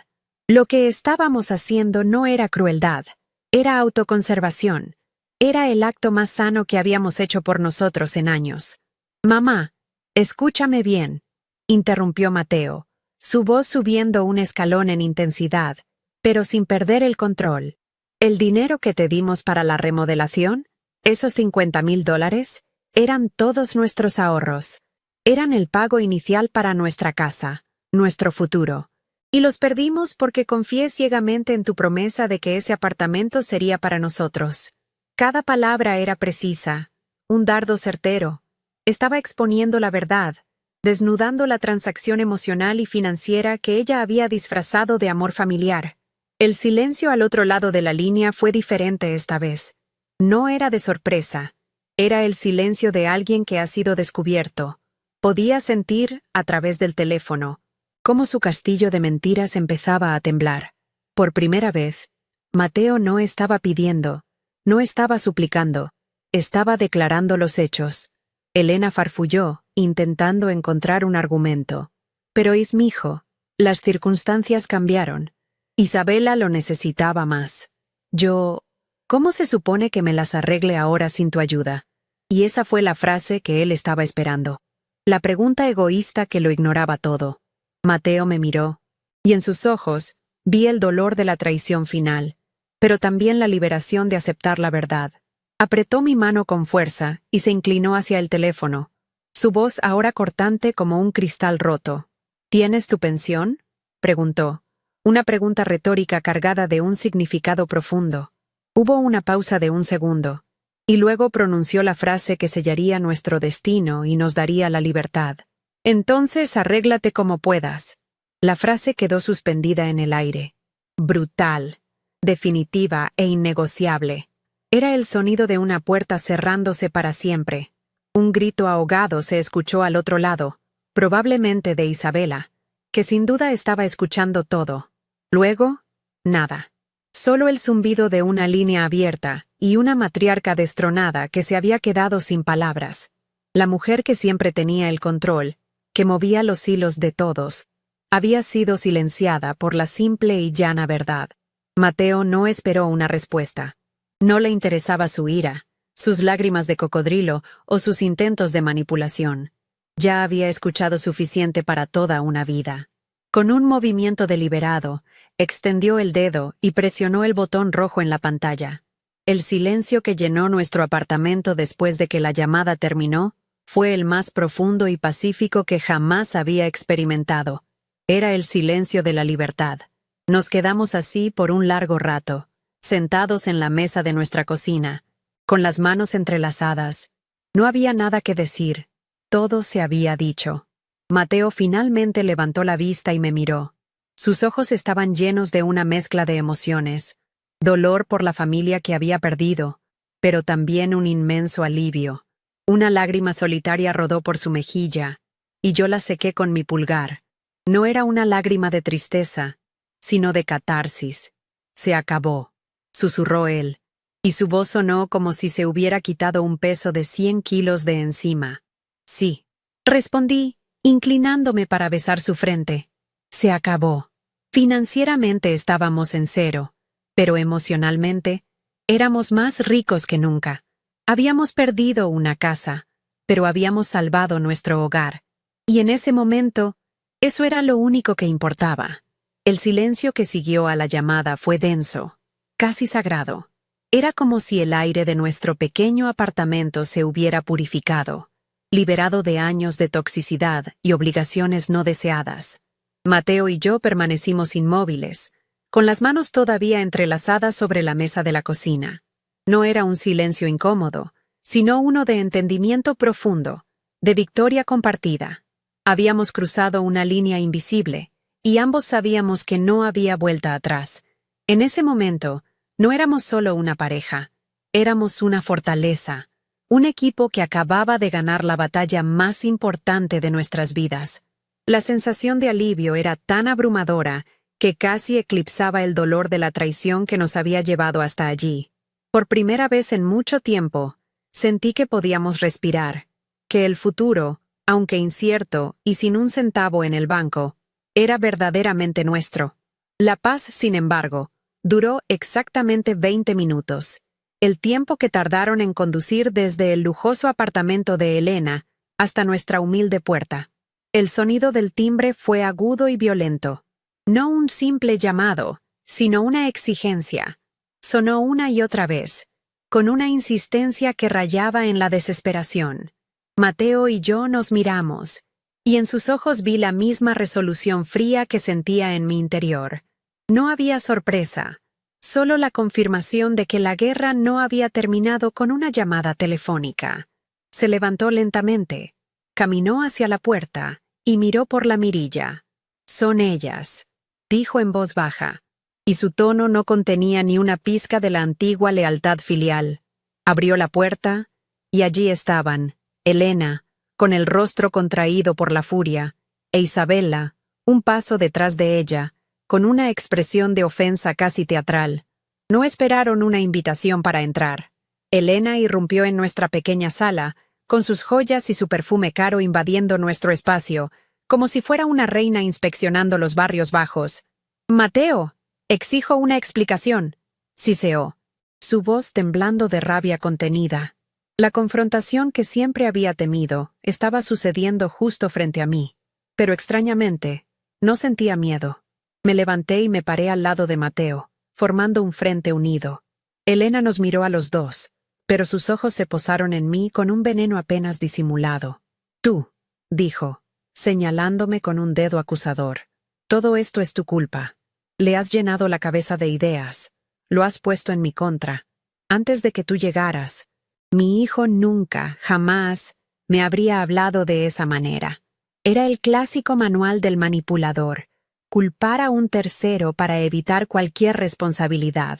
Lo que estábamos haciendo no era crueldad, era autoconservación. Era el acto más sano que habíamos hecho por nosotros en años. Mamá, escúchame bien, interrumpió Mateo, su voz subiendo un escalón en intensidad, pero sin perder el control. ¿El dinero que te dimos para la remodelación? ¿Esos $50,000? Eran todos nuestros ahorros. Eran el pago inicial para nuestra casa, nuestro futuro. Y los perdimos porque confié ciegamente en tu promesa de que ese apartamento sería para nosotros. Cada palabra era precisa, un dardo certero. Estaba exponiendo la verdad, desnudando la transacción emocional y financiera que ella había disfrazado de amor familiar. El silencio al otro lado de la línea fue diferente esta vez. No era de sorpresa, era el silencio de alguien que ha sido descubierto. Podía sentir, a través del teléfono, cómo su castillo de mentiras empezaba a temblar. Por primera vez, Mateo no estaba pidiendo, no estaba suplicando, estaba declarando los hechos. Elena farfulló, intentando encontrar un argumento. Pero Ismijo, las circunstancias cambiaron. Isabela lo necesitaba más. ¿Cómo se supone que me las arregle ahora sin tu ayuda? Y esa fue la frase que él estaba esperando. La pregunta egoísta que lo ignoraba todo. Mateo me miró, y en sus ojos vi el dolor de la traición final, pero también la liberación de aceptar la verdad. Apretó mi mano con fuerza y se inclinó hacia el teléfono, su voz ahora cortante como un cristal roto. ¿Tienes tu pensión?, preguntó. Una pregunta retórica cargada de un significado profundo. Hubo una pausa de un segundo, y luego pronunció la frase que sellaría nuestro destino y nos daría la libertad. Entonces arréglate como puedas. La frase quedó suspendida en el aire. Brutal, definitiva e innegociable. Era el sonido de una puerta cerrándose para siempre. Un grito ahogado se escuchó al otro lado, probablemente de Isabela, que sin duda estaba escuchando todo. Luego, nada. Solo el zumbido de una línea abierta y una matriarca destronada que se había quedado sin palabras. La mujer que siempre tenía el control, que movía los hilos de todos, había sido silenciada por la simple y llana verdad. Mateo no esperó una respuesta. No le interesaba su ira, sus lágrimas de cocodrilo o sus intentos de manipulación. Ya había escuchado suficiente para toda una vida. Con un movimiento deliberado, extendió el dedo y presionó el botón rojo en la pantalla. El silencio que llenó nuestro apartamento después de que la llamada terminó fue el más profundo y pacífico que jamás había experimentado. Era el silencio de la libertad. Nos quedamos así por un largo rato, sentados en la mesa de nuestra cocina, con las manos entrelazadas. No había nada que decir. Todo se había dicho. Mateo finalmente levantó la vista y me miró. Sus ojos estaban llenos de una mezcla de emociones. Dolor por la familia que había perdido, pero también un inmenso alivio. Una lágrima solitaria rodó por su mejilla, y yo la sequé con mi pulgar. No era una lágrima de tristeza, sino de catarsis. Se acabó, susurró él, y su voz sonó como si se hubiera quitado un peso de 100 kilos de encima. Sí, respondí, inclinándome para besar su frente. Se acabó. Financieramente estábamos en cero, pero emocionalmente éramos más ricos que nunca. Habíamos perdido una casa, pero habíamos salvado nuestro hogar. Y en ese momento, eso era lo único que importaba. El silencio que siguió a la llamada fue denso, casi sagrado. Era como si el aire de nuestro pequeño apartamento se hubiera purificado, liberado de años de toxicidad y obligaciones no deseadas. Mateo y yo permanecimos inmóviles, con las manos todavía entrelazadas sobre la mesa de la cocina. No era un silencio incómodo, sino uno de entendimiento profundo, de victoria compartida. Habíamos cruzado una línea invisible, y ambos sabíamos que no había vuelta atrás. En ese momento, no éramos solo una pareja, éramos una fortaleza, un equipo que acababa de ganar la batalla más importante de nuestras vidas. La sensación de alivio era tan abrumadora que casi eclipsaba el dolor de la traición que nos había llevado hasta allí. Por primera vez en mucho tiempo, sentí que podíamos respirar, que el futuro, aunque incierto y sin un centavo en el banco, era verdaderamente nuestro. La paz, sin embargo, duró exactamente 20 minutos, el tiempo que tardaron en conducir desde el lujoso apartamento de Elena hasta nuestra humilde puerta. El sonido del timbre fue agudo y violento. No un simple llamado, sino una exigencia. Sonó una y otra vez, con una insistencia que rayaba en la desesperación. Mateo y yo nos miramos, y en sus ojos vi la misma resolución fría que sentía en mi interior. No había sorpresa, solo la confirmación de que la guerra no había terminado con una llamada telefónica. Se levantó lentamente, caminó hacia la puerta y miró por la mirilla. «Son ellas», dijo en voz baja, y su tono no contenía ni una pizca de la antigua lealtad filial. Abrió la puerta, y allí estaban, Elena, con el rostro contraído por la furia, e Isabela, un paso detrás de ella, con una expresión de ofensa casi teatral. No esperaron una invitación para entrar. Elena irrumpió en nuestra pequeña sala, con sus joyas y su perfume caro invadiendo nuestro espacio, como si fuera una reina inspeccionando los barrios bajos. «Mateo, exijo una explicación», siseó, su voz temblando de rabia contenida. La confrontación que siempre había temido estaba sucediendo justo frente a mí, pero extrañamente, no sentía miedo. Me levanté y me paré al lado de Mateo, formando un frente unido. Elena nos miró a los dos, pero sus ojos se posaron en mí con un veneno apenas disimulado. «Tú», dijo, señalándome con un dedo acusador, «todo esto es tu culpa. Le has llenado la cabeza de ideas, lo has puesto en mi contra. Antes de que tú llegaras, mi hijo nunca, jamás, me habría hablado de esa manera. Era el clásico manual del manipulador, culpar a un tercero para evitar cualquier responsabilidad».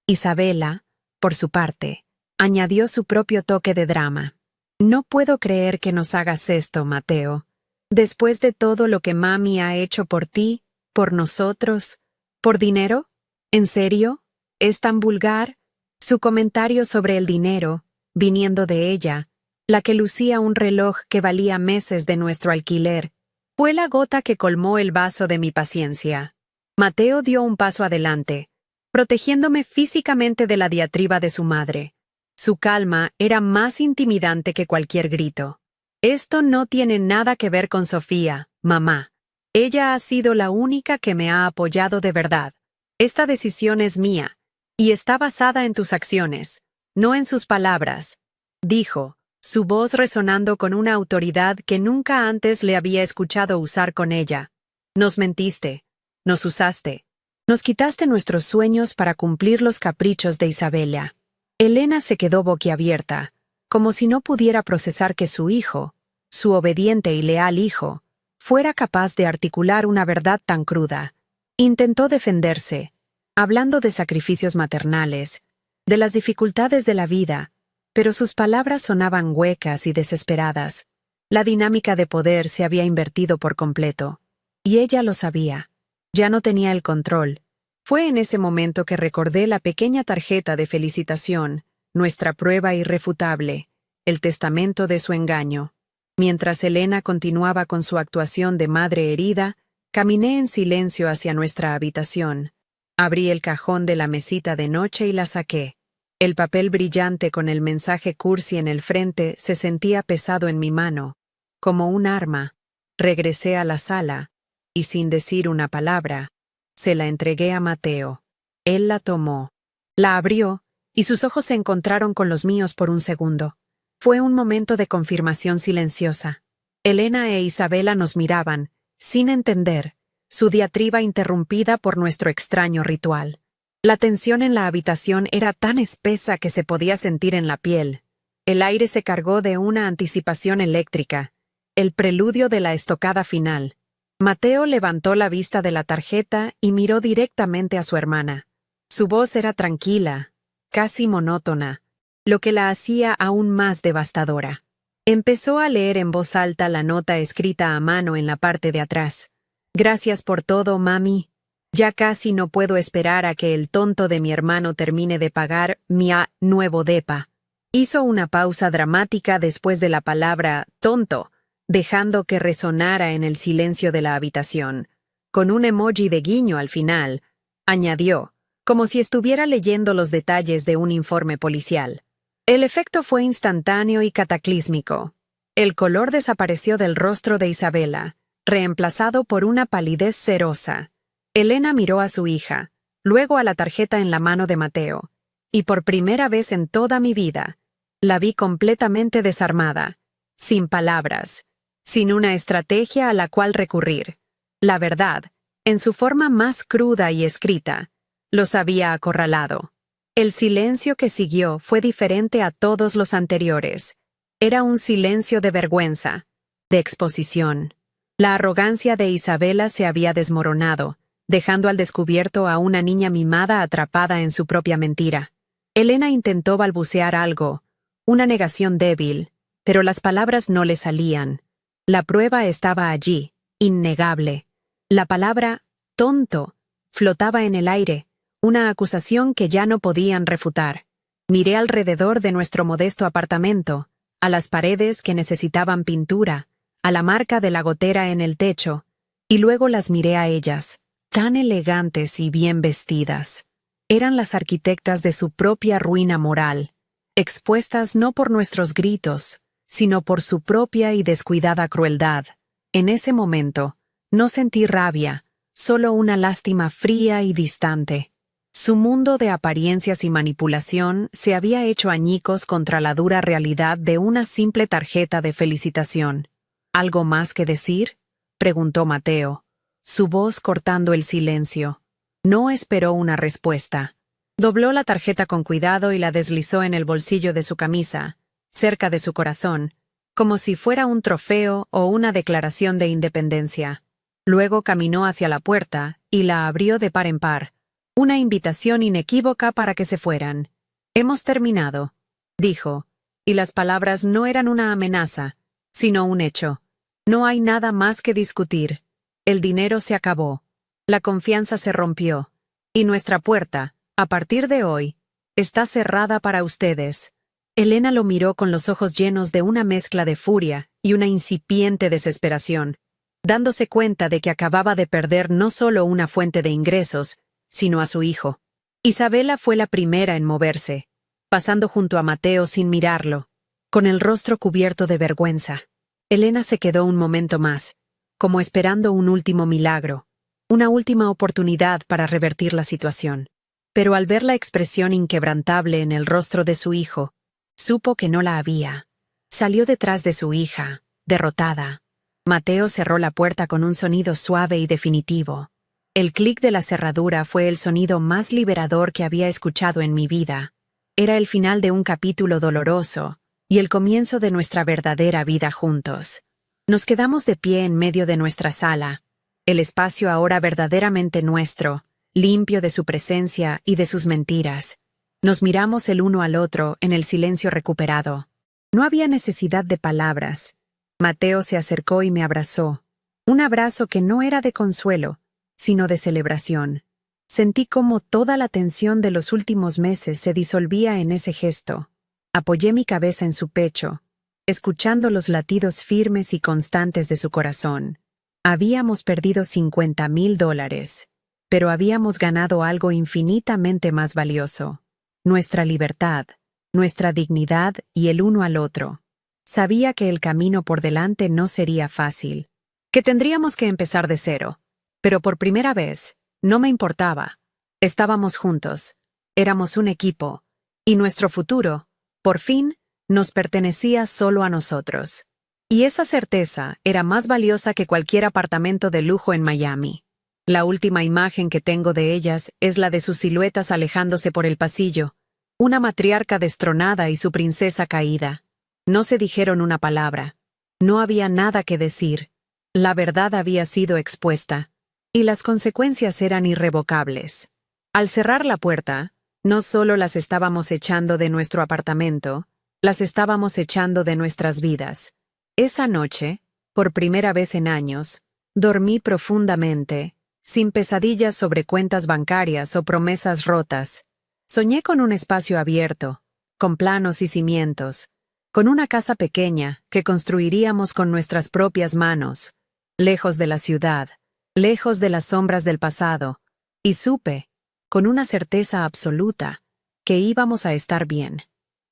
Isabela, por su parte, añadió su propio toque de drama. «No puedo creer que nos hagas esto, Mateo. Después de todo lo que mami ha hecho por ti, por nosotros, ¿por dinero? ¿En serio? ¿Es tan vulgar?» Su comentario sobre el dinero, viniendo de ella, la que lucía un reloj que valía meses de nuestro alquiler, fue la gota que colmó el vaso de mi paciencia. Mateo dio un paso adelante, protegiéndome físicamente de la diatriba de su madre. Su calma era más intimidante que cualquier grito. «Esto no tiene nada que ver con Sofía, mamá. Ella ha sido la única que me ha apoyado de verdad. Esta decisión es mía, y está basada en tus acciones, no en sus palabras», dijo, su voz resonando con una autoridad que nunca antes le había escuchado usar con ella. «Nos mentiste, nos usaste, nos quitaste nuestros sueños para cumplir los caprichos de Isabela». Elena se quedó boquiabierta, como si no pudiera procesar que su hijo, su obediente y leal hijo, fuera capaz de articular una verdad tan cruda. Intentó defenderse, hablando de sacrificios maternales, de las dificultades de la vida, pero sus palabras sonaban huecas y desesperadas. La dinámica de poder se había invertido por completo, y ella lo sabía. Ya no tenía el control. Fue en ese momento que recordé la pequeña tarjeta de felicitación, nuestra prueba irrefutable, el testamento de su engaño. Mientras Elena continuaba con su actuación de madre herida, caminé en silencio hacia nuestra habitación. Abrí el cajón de la mesita de noche y la saqué. El papel brillante con el mensaje cursi en el frente se sentía pesado en mi mano, como un arma. Regresé a la sala, y sin decir una palabra, se la entregué a Mateo. Él la tomó, la abrió, y sus ojos se encontraron con los míos por un segundo. Fue un momento de confirmación silenciosa. Elena e Isabela nos miraban, sin entender, su diatriba interrumpida por nuestro extraño ritual. La tensión en la habitación era tan espesa que se podía sentir en la piel. El aire se cargó de una anticipación eléctrica, el preludio de la estocada final. Mateo levantó la vista de la tarjeta y miró directamente a su hermana. Su voz era tranquila, casi monótona, lo que la hacía aún más devastadora. Empezó a leer en voz alta la nota escrita a mano en la parte de atrás. «Gracias por todo, mami. Ya casi no puedo esperar a que el tonto de mi hermano termine de pagar mi nuevo depa». Hizo una pausa dramática después de la palabra «tonto», dejando que resonara en el silencio de la habitación. Con un emoji de guiño al final, añadió, como si estuviera leyendo los detalles de un informe policial. El efecto fue instantáneo y cataclísmico. El color desapareció del rostro de Isabela, reemplazado por una palidez cerosa. Elena miró a su hija, luego a la tarjeta en la mano de Mateo, y por primera vez en toda mi vida, la vi completamente desarmada, sin palabras, sin una estrategia a la cual recurrir. La verdad, en su forma más cruda y escrita, los había acorralado. El silencio que siguió fue diferente a todos los anteriores. Era un silencio de vergüenza, de exposición. La arrogancia de Isabela se había desmoronado, dejando al descubierto a una niña mimada atrapada en su propia mentira. Elena intentó balbucear algo, una negación débil, pero las palabras no le salían. La prueba estaba allí, innegable. La palabra «tonto» flotaba en el aire, una acusación que ya no podían refutar. Miré alrededor de nuestro modesto apartamento, a las paredes que necesitaban pintura, a la marca de la gotera en el techo, y luego las miré a ellas, tan elegantes y bien vestidas. Eran las arquitectas de su propia ruina moral, expuestas no por nuestros gritos, sino por su propia y descuidada crueldad. En ese momento, no sentí rabia, solo una lástima fría y distante. Su mundo de apariencias y manipulación se había hecho añicos contra la dura realidad de una simple tarjeta de felicitación. ¿Algo más que decir?, preguntó Mateo, su voz cortando el silencio. No esperó una respuesta. Dobló la tarjeta con cuidado y la deslizó en el bolsillo de su camisa, cerca de su corazón, como si fuera un trofeo o una declaración de independencia. Luego caminó hacia la puerta y la abrió de par en par, una invitación inequívoca para que se fueran. «Hemos terminado», dijo, y las palabras no eran una amenaza, sino un hecho. «No hay nada más que discutir. El dinero se acabó. La confianza se rompió. Y nuestra puerta, a partir de hoy, está cerrada para ustedes». Elena lo miró con los ojos llenos de una mezcla de furia y una incipiente desesperación, dándose cuenta de que acababa de perder no solo una fuente de ingresos, sino a su hijo. Isabela fue la primera en moverse, pasando junto a Mateo sin mirarlo, con el rostro cubierto de vergüenza. Elena se quedó un momento más, como esperando un último milagro, una última oportunidad para revertir la situación. Pero al ver la expresión inquebrantable en el rostro de su hijo, supo que no la había. Salió detrás de su hija, derrotada. Mateo cerró la puerta con un sonido suave y definitivo. El clic de la cerradura fue el sonido más liberador que había escuchado en mi vida. Era el final de un capítulo doloroso y el comienzo de nuestra verdadera vida juntos. Nos quedamos de pie en medio de nuestra sala, el espacio ahora verdaderamente nuestro, limpio de su presencia y de sus mentiras. Nos miramos el uno al otro en el silencio recuperado. No había necesidad de palabras. Mateo se acercó y me abrazó. Un abrazo que no era de consuelo, sino de celebración. Sentí cómo toda la tensión de los últimos meses se disolvía en ese gesto. Apoyé mi cabeza en su pecho, escuchando los latidos firmes y constantes de su corazón. Habíamos perdido $50,000, pero habíamos ganado algo infinitamente más valioso: nuestra libertad, nuestra dignidad y el uno al otro. Sabía que el camino por delante no sería fácil, que tendríamos que empezar de cero. Pero por primera vez, no me importaba. Estábamos juntos, éramos un equipo, y nuestro futuro, por fin, nos pertenecía solo a nosotros. Y esa certeza era más valiosa que cualquier apartamento de lujo en Miami. La última imagen que tengo de ellas es la de sus siluetas alejándose por el pasillo, una matriarca destronada y su princesa caída. No se dijeron una palabra. No había nada que decir. La verdad había sido expuesta, y las consecuencias eran irrevocables. Al cerrar la puerta, no solo las estábamos echando de nuestro apartamento, las estábamos echando de nuestras vidas. Esa noche, por primera vez en años, dormí profundamente, sin pesadillas sobre cuentas bancarias o promesas rotas. Soñé con un espacio abierto, con planos y cimientos, con una casa pequeña que construiríamos con nuestras propias manos, lejos de la ciudad, lejos de las sombras del pasado, y supe, con una certeza absoluta, que íbamos a estar bien.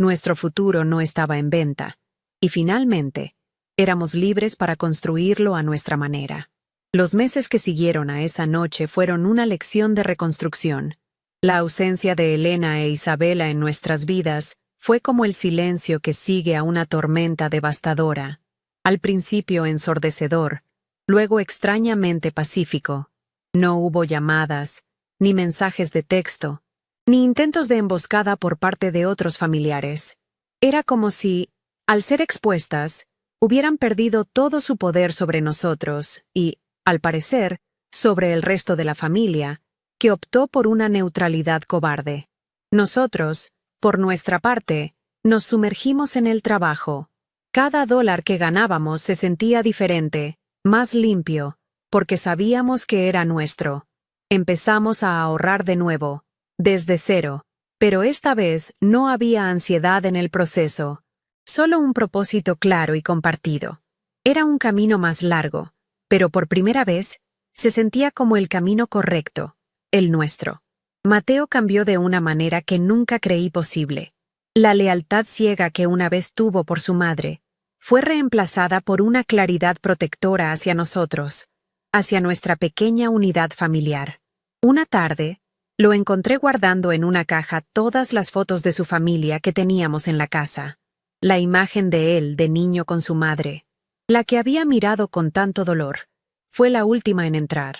Nuestro futuro no estaba en venta, y finalmente, éramos libres para construirlo a nuestra manera. Los meses que siguieron a esa noche fueron una lección de reconstrucción. La ausencia de Elena e Isabela en nuestras vidas fue como el silencio que sigue a una tormenta devastadora, al principio ensordecedor, luego extrañamente pacífico. No hubo llamadas, ni mensajes de texto, ni intentos de emboscada por parte de otros familiares. Era como si, al ser expuestas, hubieran perdido todo su poder sobre nosotros y, al parecer, sobre el resto de la familia, que optó por una neutralidad cobarde. Nosotros, por nuestra parte, nos sumergimos en el trabajo. Cada dólar que ganábamos se sentía diferente, más limpio, porque sabíamos que era nuestro. Empezamos a ahorrar de nuevo, desde cero, pero esta vez no había ansiedad en el proceso, solo un propósito claro y compartido. Era un camino más largo, pero por primera vez se sentía como el camino correcto, el nuestro. Mateo cambió de una manera que nunca creí posible. La lealtad ciega que una vez tuvo por su madre fue reemplazada por una claridad protectora hacia nosotros, hacia nuestra pequeña unidad familiar. Una tarde, lo encontré guardando en una caja todas las fotos de su familia que teníamos en la casa. La imagen de él de niño con su madre, la que había mirado con tanto dolor, fue la última en entrar.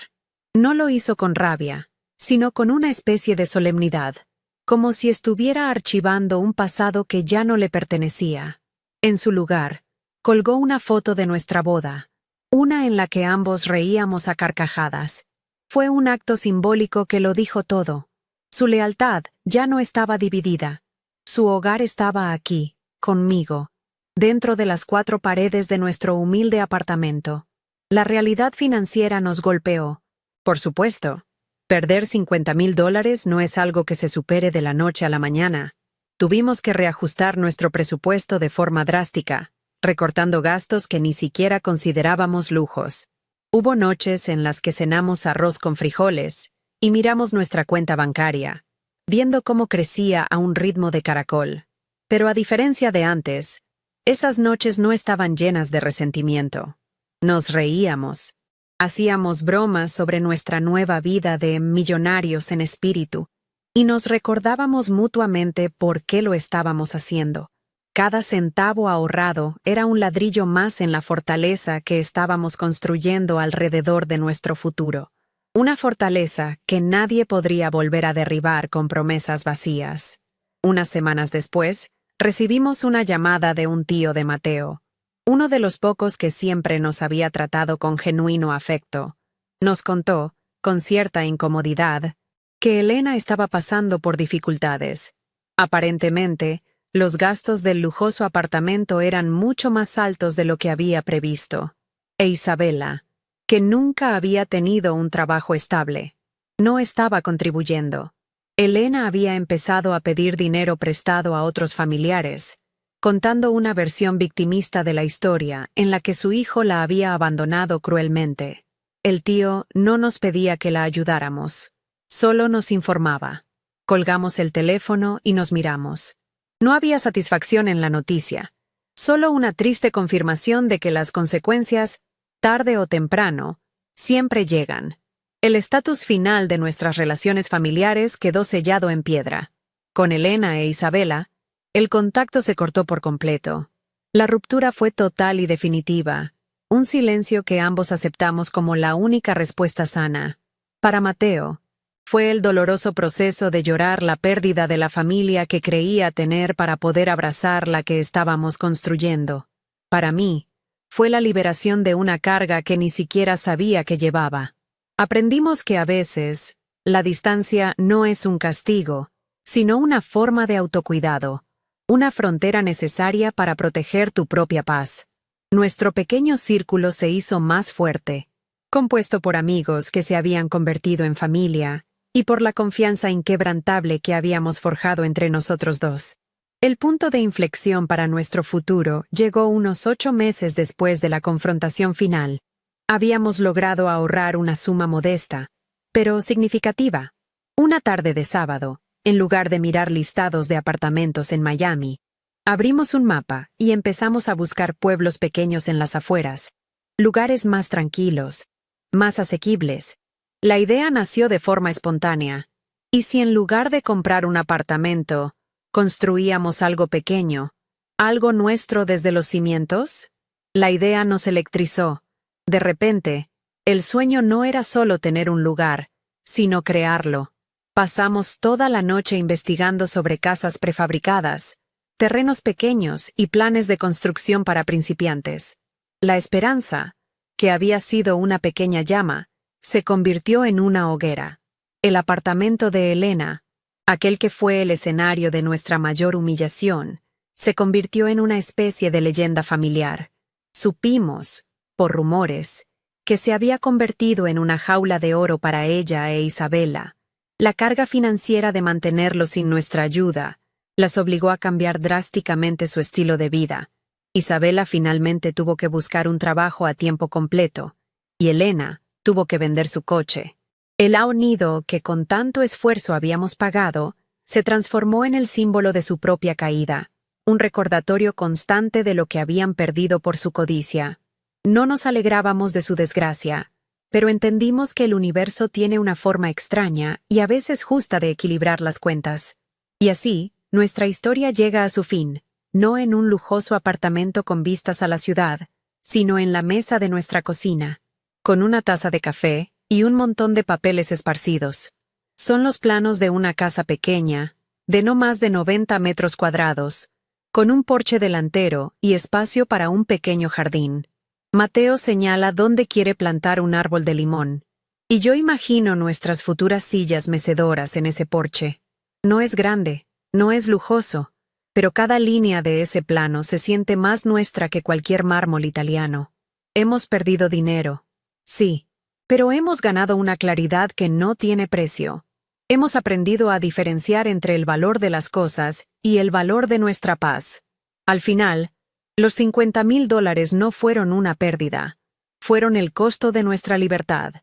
No lo hizo con rabia, sino con una especie de solemnidad, como si estuviera archivando un pasado que ya no le pertenecía. En su lugar, colgó una foto de nuestra boda, una en la que ambos reíamos a carcajadas. Fue un acto simbólico que lo dijo todo. Su lealtad ya no estaba dividida. Su hogar estaba aquí, conmigo, dentro de las 4 paredes de nuestro humilde apartamento. La realidad financiera nos golpeó. Por supuesto, perder $50,000 no es algo que se supere de la noche a la mañana. Tuvimos que reajustar nuestro presupuesto de forma drástica, recortando gastos que ni siquiera considerábamos lujos. Hubo noches en las que cenamos arroz con frijoles y miramos nuestra cuenta bancaria, viendo cómo crecía a un ritmo de caracol. Pero a diferencia de antes, esas noches no estaban llenas de resentimiento. Nos reíamos. Hacíamos bromas sobre nuestra nueva vida de millonarios en espíritu, y nos recordábamos mutuamente por qué lo estábamos haciendo. Cada centavo ahorrado era un ladrillo más en la fortaleza que estábamos construyendo alrededor de nuestro futuro. Una fortaleza que nadie podría volver a derribar con promesas vacías. Unas semanas después, recibimos una llamada de un tío de Mateo, uno de los pocos que siempre nos había tratado con genuino afecto. Nos contó, con cierta incomodidad, que Elena estaba pasando por dificultades. Aparentemente, los gastos del lujoso apartamento eran mucho más altos de lo que había previsto. E Isabela, que nunca había tenido un trabajo estable, no estaba contribuyendo. Elena había empezado a pedir dinero prestado a otros familiares, contando una versión victimista de la historia en la que su hijo la había abandonado cruelmente. El tío no nos pedía que la ayudáramos, solo nos informaba. Colgamos el teléfono y nos miramos. No había satisfacción en la noticia, solo una triste confirmación de que las consecuencias, tarde o temprano, siempre llegan. El estatus final de nuestras relaciones familiares quedó sellado en piedra. Con Elena e Isabela, El contacto se cortó por completo. La ruptura fue total y definitiva, un silencio que ambos aceptamos como la única respuesta sana. Para Mateo, fue el doloroso proceso de llorar la pérdida de la familia que creía tener para poder abrazar la que estábamos construyendo. Para mí, fue la liberación de una carga que ni siquiera sabía que llevaba. Aprendimos que a veces, la distancia no es un castigo, sino una forma de autocuidado, una frontera necesaria para proteger tu propia paz. Nuestro pequeño círculo se hizo más fuerte, compuesto por amigos que se habían convertido en familia, y por la confianza inquebrantable que habíamos forjado entre nosotros dos. El punto de inflexión para nuestro futuro llegó unos 8 meses después de la confrontación final. Habíamos logrado ahorrar una suma modesta, pero significativa. Una tarde de sábado, en lugar de mirar listados de apartamentos en Miami, abrimos un mapa y empezamos a buscar pueblos pequeños en las afueras, lugares más tranquilos, más asequibles. La idea nació de forma espontánea. ¿Y si en lugar de comprar un apartamento, construíamos algo pequeño, algo nuestro desde los cimientos? La idea nos electrizó. De repente, el sueño no era solo tener un lugar, sino crearlo. Pasamos toda la noche investigando sobre casas prefabricadas, terrenos pequeños y planes de construcción para principiantes. La esperanza, que había sido una pequeña llama, se convirtió en una hoguera. El apartamento de Elena, aquel que fue el escenario de nuestra mayor humillación, se convirtió en una especie de leyenda familiar. Supimos, por rumores, que se había convertido en una jaula de oro para ella e Isabela. La carga financiera de mantenerlo sin nuestra ayuda las obligó a cambiar drásticamente su estilo de vida. Isabela finalmente tuvo que buscar un trabajo a tiempo completo, y Elena tuvo que vender su coche. El nido que con tanto esfuerzo habíamos pagado se transformó en el símbolo de su propia caída, un recordatorio constante de lo que habían perdido por su codicia. No nos alegrábamos de su desgracia, pero entendimos que el universo tiene una forma extraña y a veces justa de equilibrar las cuentas. Y así, nuestra historia llega a su fin, no en un lujoso apartamento con vistas a la ciudad, sino en la mesa de nuestra cocina, con una taza de café y un montón de papeles esparcidos. Son los planos de una casa pequeña, de no más de 90 metros cuadrados, con un porche delantero y espacio para un pequeño jardín. Mateo señala dónde quiere plantar un árbol de limón, y yo imagino nuestras futuras sillas mecedoras en ese porche. No es grande, no es lujoso, pero cada línea de ese plano se siente más nuestra que cualquier mármol italiano. Hemos perdido dinero, sí, pero hemos ganado una claridad que no tiene precio. Hemos aprendido a diferenciar entre el valor de las cosas y el valor de nuestra paz. Al final, los $50,000 no fueron una pérdida, fueron el costo de nuestra libertad.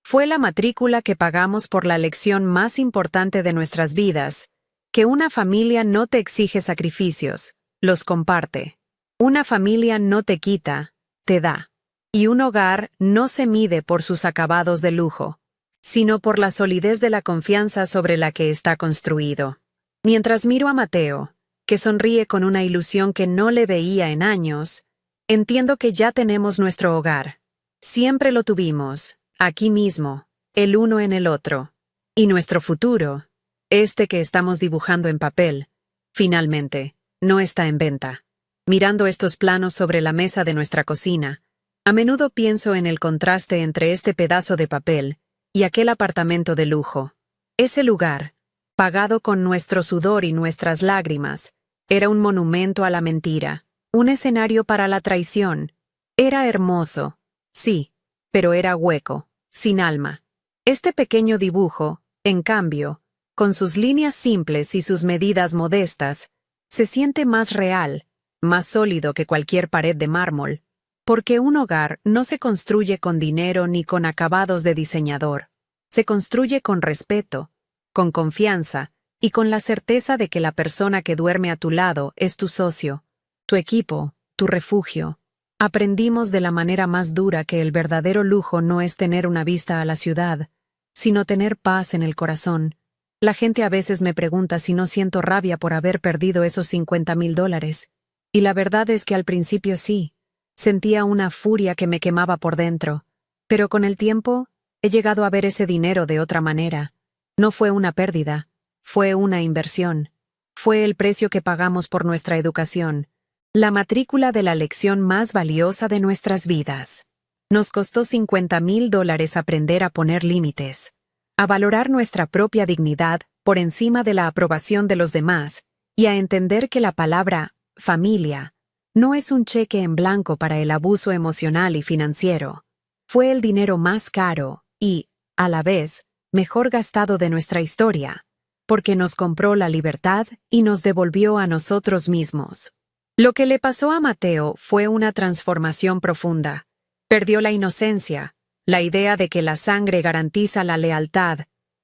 Fue la matrícula que pagamos por la lección más importante de nuestras vidas, que una familia no te exige sacrificios, los comparte. Una familia no te quita, te da. Y un hogar no se mide por sus acabados de lujo, sino por la solidez de la confianza sobre la que está construido. Mientras miro a Mateo, que sonríe con una ilusión que no le veía en años, entiendo que ya tenemos nuestro hogar. Siempre lo tuvimos, aquí mismo, el uno en el otro. Y nuestro futuro, este que estamos dibujando en papel, finalmente, no está en venta. Mirando estos planos sobre la mesa de nuestra cocina, a menudo pienso en el contraste entre este pedazo de papel y aquel apartamento de lujo. Ese lugar, pagado con nuestro sudor y nuestras lágrimas, era un monumento a la mentira, un escenario para la traición. Era hermoso, sí, pero era hueco, sin alma. Este pequeño dibujo, en cambio, con sus líneas simples y sus medidas modestas, se siente más real, más sólido que cualquier pared de mármol, porque un hogar no se construye con dinero ni con acabados de diseñador. Se construye con respeto, con confianza y con la certeza de que la persona que duerme a tu lado es tu socio, tu equipo, tu refugio. Aprendimos de la manera más dura que el verdadero lujo no es tener una vista a la ciudad, sino tener paz en el corazón. La gente a veces me pregunta si no siento rabia por haber perdido esos $50,000. Y la verdad es que al principio sí. Sentía una furia que me quemaba por dentro. Pero con el tiempo, he llegado a ver ese dinero de otra manera. No fue una pérdida, fue una inversión. Fue el precio que pagamos por nuestra educación. La matrícula de la lección más valiosa de nuestras vidas. Nos costó $50,000 aprender a poner límites, a valorar nuestra propia dignidad por encima de la aprobación de los demás y a entender que la palabra familia no es un cheque en blanco para el abuso emocional y financiero. Fue el dinero más caro y, a la vez, mejor gastado de nuestra historia, porque nos compró la libertad y nos devolvió a nosotros mismos. Lo que le pasó a Mateo fue una transformación profunda. Perdió la inocencia, la idea de que la sangre garantiza la lealtad,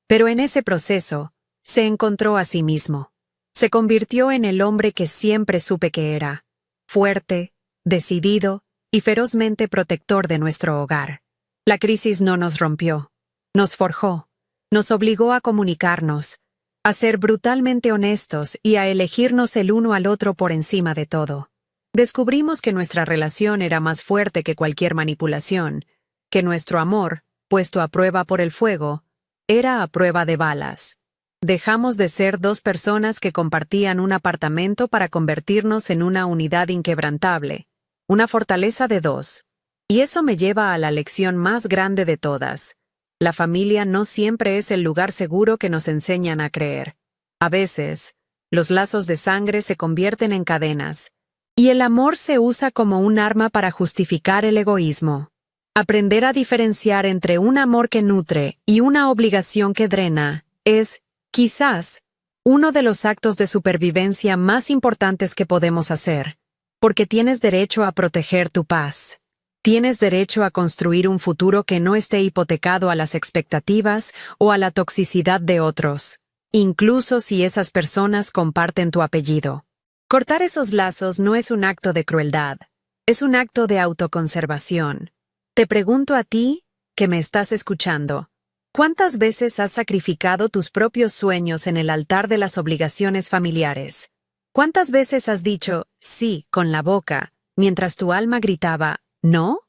pero en ese proceso, se encontró a sí mismo. Se convirtió en el hombre que siempre supe que era, fuerte, decidido y ferozmente protector de nuestro hogar. La crisis no nos rompió, nos forjó, nos obligó a comunicarnos, a ser brutalmente honestos y a elegirnos el uno al otro por encima de todo. Descubrimos que nuestra relación era más fuerte que cualquier manipulación, que nuestro amor, puesto a prueba por el fuego, era a prueba de balas. Dejamos de ser dos personas que compartían un apartamento para convertirnos en una unidad inquebrantable, una fortaleza de dos. Y eso me lleva a la lección más grande de todas. La familia no siempre es el lugar seguro que nos enseñan a creer. A veces, los lazos de sangre se convierten en cadenas, y el amor se usa como un arma para justificar el egoísmo. Aprender a diferenciar entre un amor que nutre y una obligación que drena es, quizás, uno de los actos de supervivencia más importantes que podemos hacer, porque tienes derecho a proteger tu paz. Tienes derecho a construir un futuro que no esté hipotecado a las expectativas o a la toxicidad de otros, incluso si esas personas comparten tu apellido. Cortar esos lazos no es un acto de crueldad, es un acto de autoconservación. Te pregunto a ti, que me estás escuchando, ¿cuántas veces has sacrificado tus propios sueños en el altar de las obligaciones familiares? ¿Cuántas veces has dicho sí con la boca, mientras tu alma gritaba ¿no?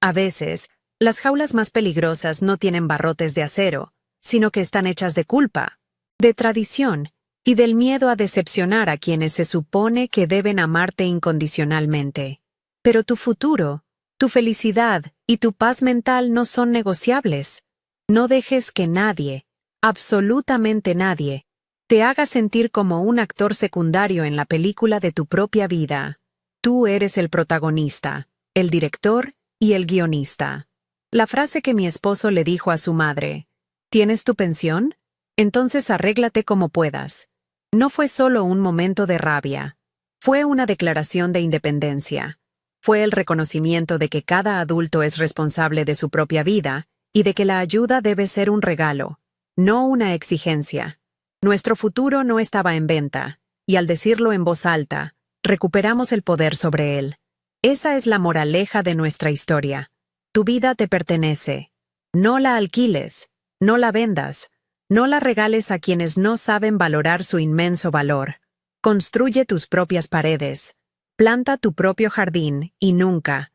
A veces, las jaulas más peligrosas no tienen barrotes de acero, sino que están hechas de culpa, de tradición y del miedo a decepcionar a quienes se supone que deben amarte incondicionalmente. Pero tu futuro, tu felicidad y tu paz mental no son negociables. No dejes que nadie, absolutamente nadie, te haga sentir como un actor secundario en la película de tu propia vida. Tú eres el protagonista, el director y el guionista. La frase que mi esposo le dijo a su madre, ¿tienes tu pensión? Entonces arréglate como puedas. No fue solo un momento de rabia. Fue una declaración de independencia. Fue el reconocimiento de que cada adulto es responsable de su propia vida y de que la ayuda debe ser un regalo, no una exigencia. Nuestro futuro no estaba en venta, y al decirlo en voz alta, recuperamos el poder sobre él. Esa es la moraleja de nuestra historia. Tu vida te pertenece. No la alquiles, no la vendas, no la regales a quienes no saben valorar su inmenso valor. Construye tus propias paredes. Planta tu propio jardín y nunca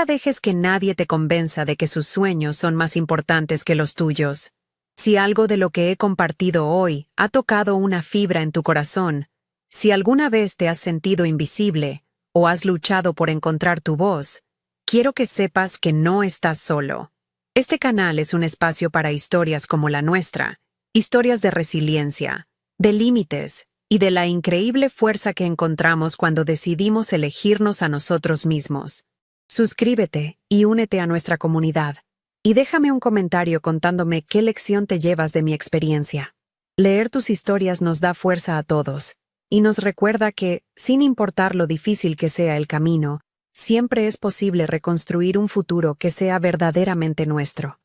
dejes que nadie te convenza de que sus sueños son más importantes que los tuyos. Si algo de lo que he compartido hoy ha tocado una fibra en tu corazón, si alguna vez te has sentido invisible, o has luchado por encontrar tu voz, quiero que sepas que no estás solo. Este canal es un espacio para historias como la nuestra, historias de resiliencia, de límites y de la increíble fuerza que encontramos cuando decidimos elegirnos a nosotros mismos. Suscríbete y únete a nuestra comunidad. Y déjame un comentario contándome qué lección te llevas de mi experiencia. Leer tus historias nos da fuerza a todos. Y nos recuerda que, sin importar lo difícil que sea el camino, siempre es posible reconstruir un futuro que sea verdaderamente nuestro.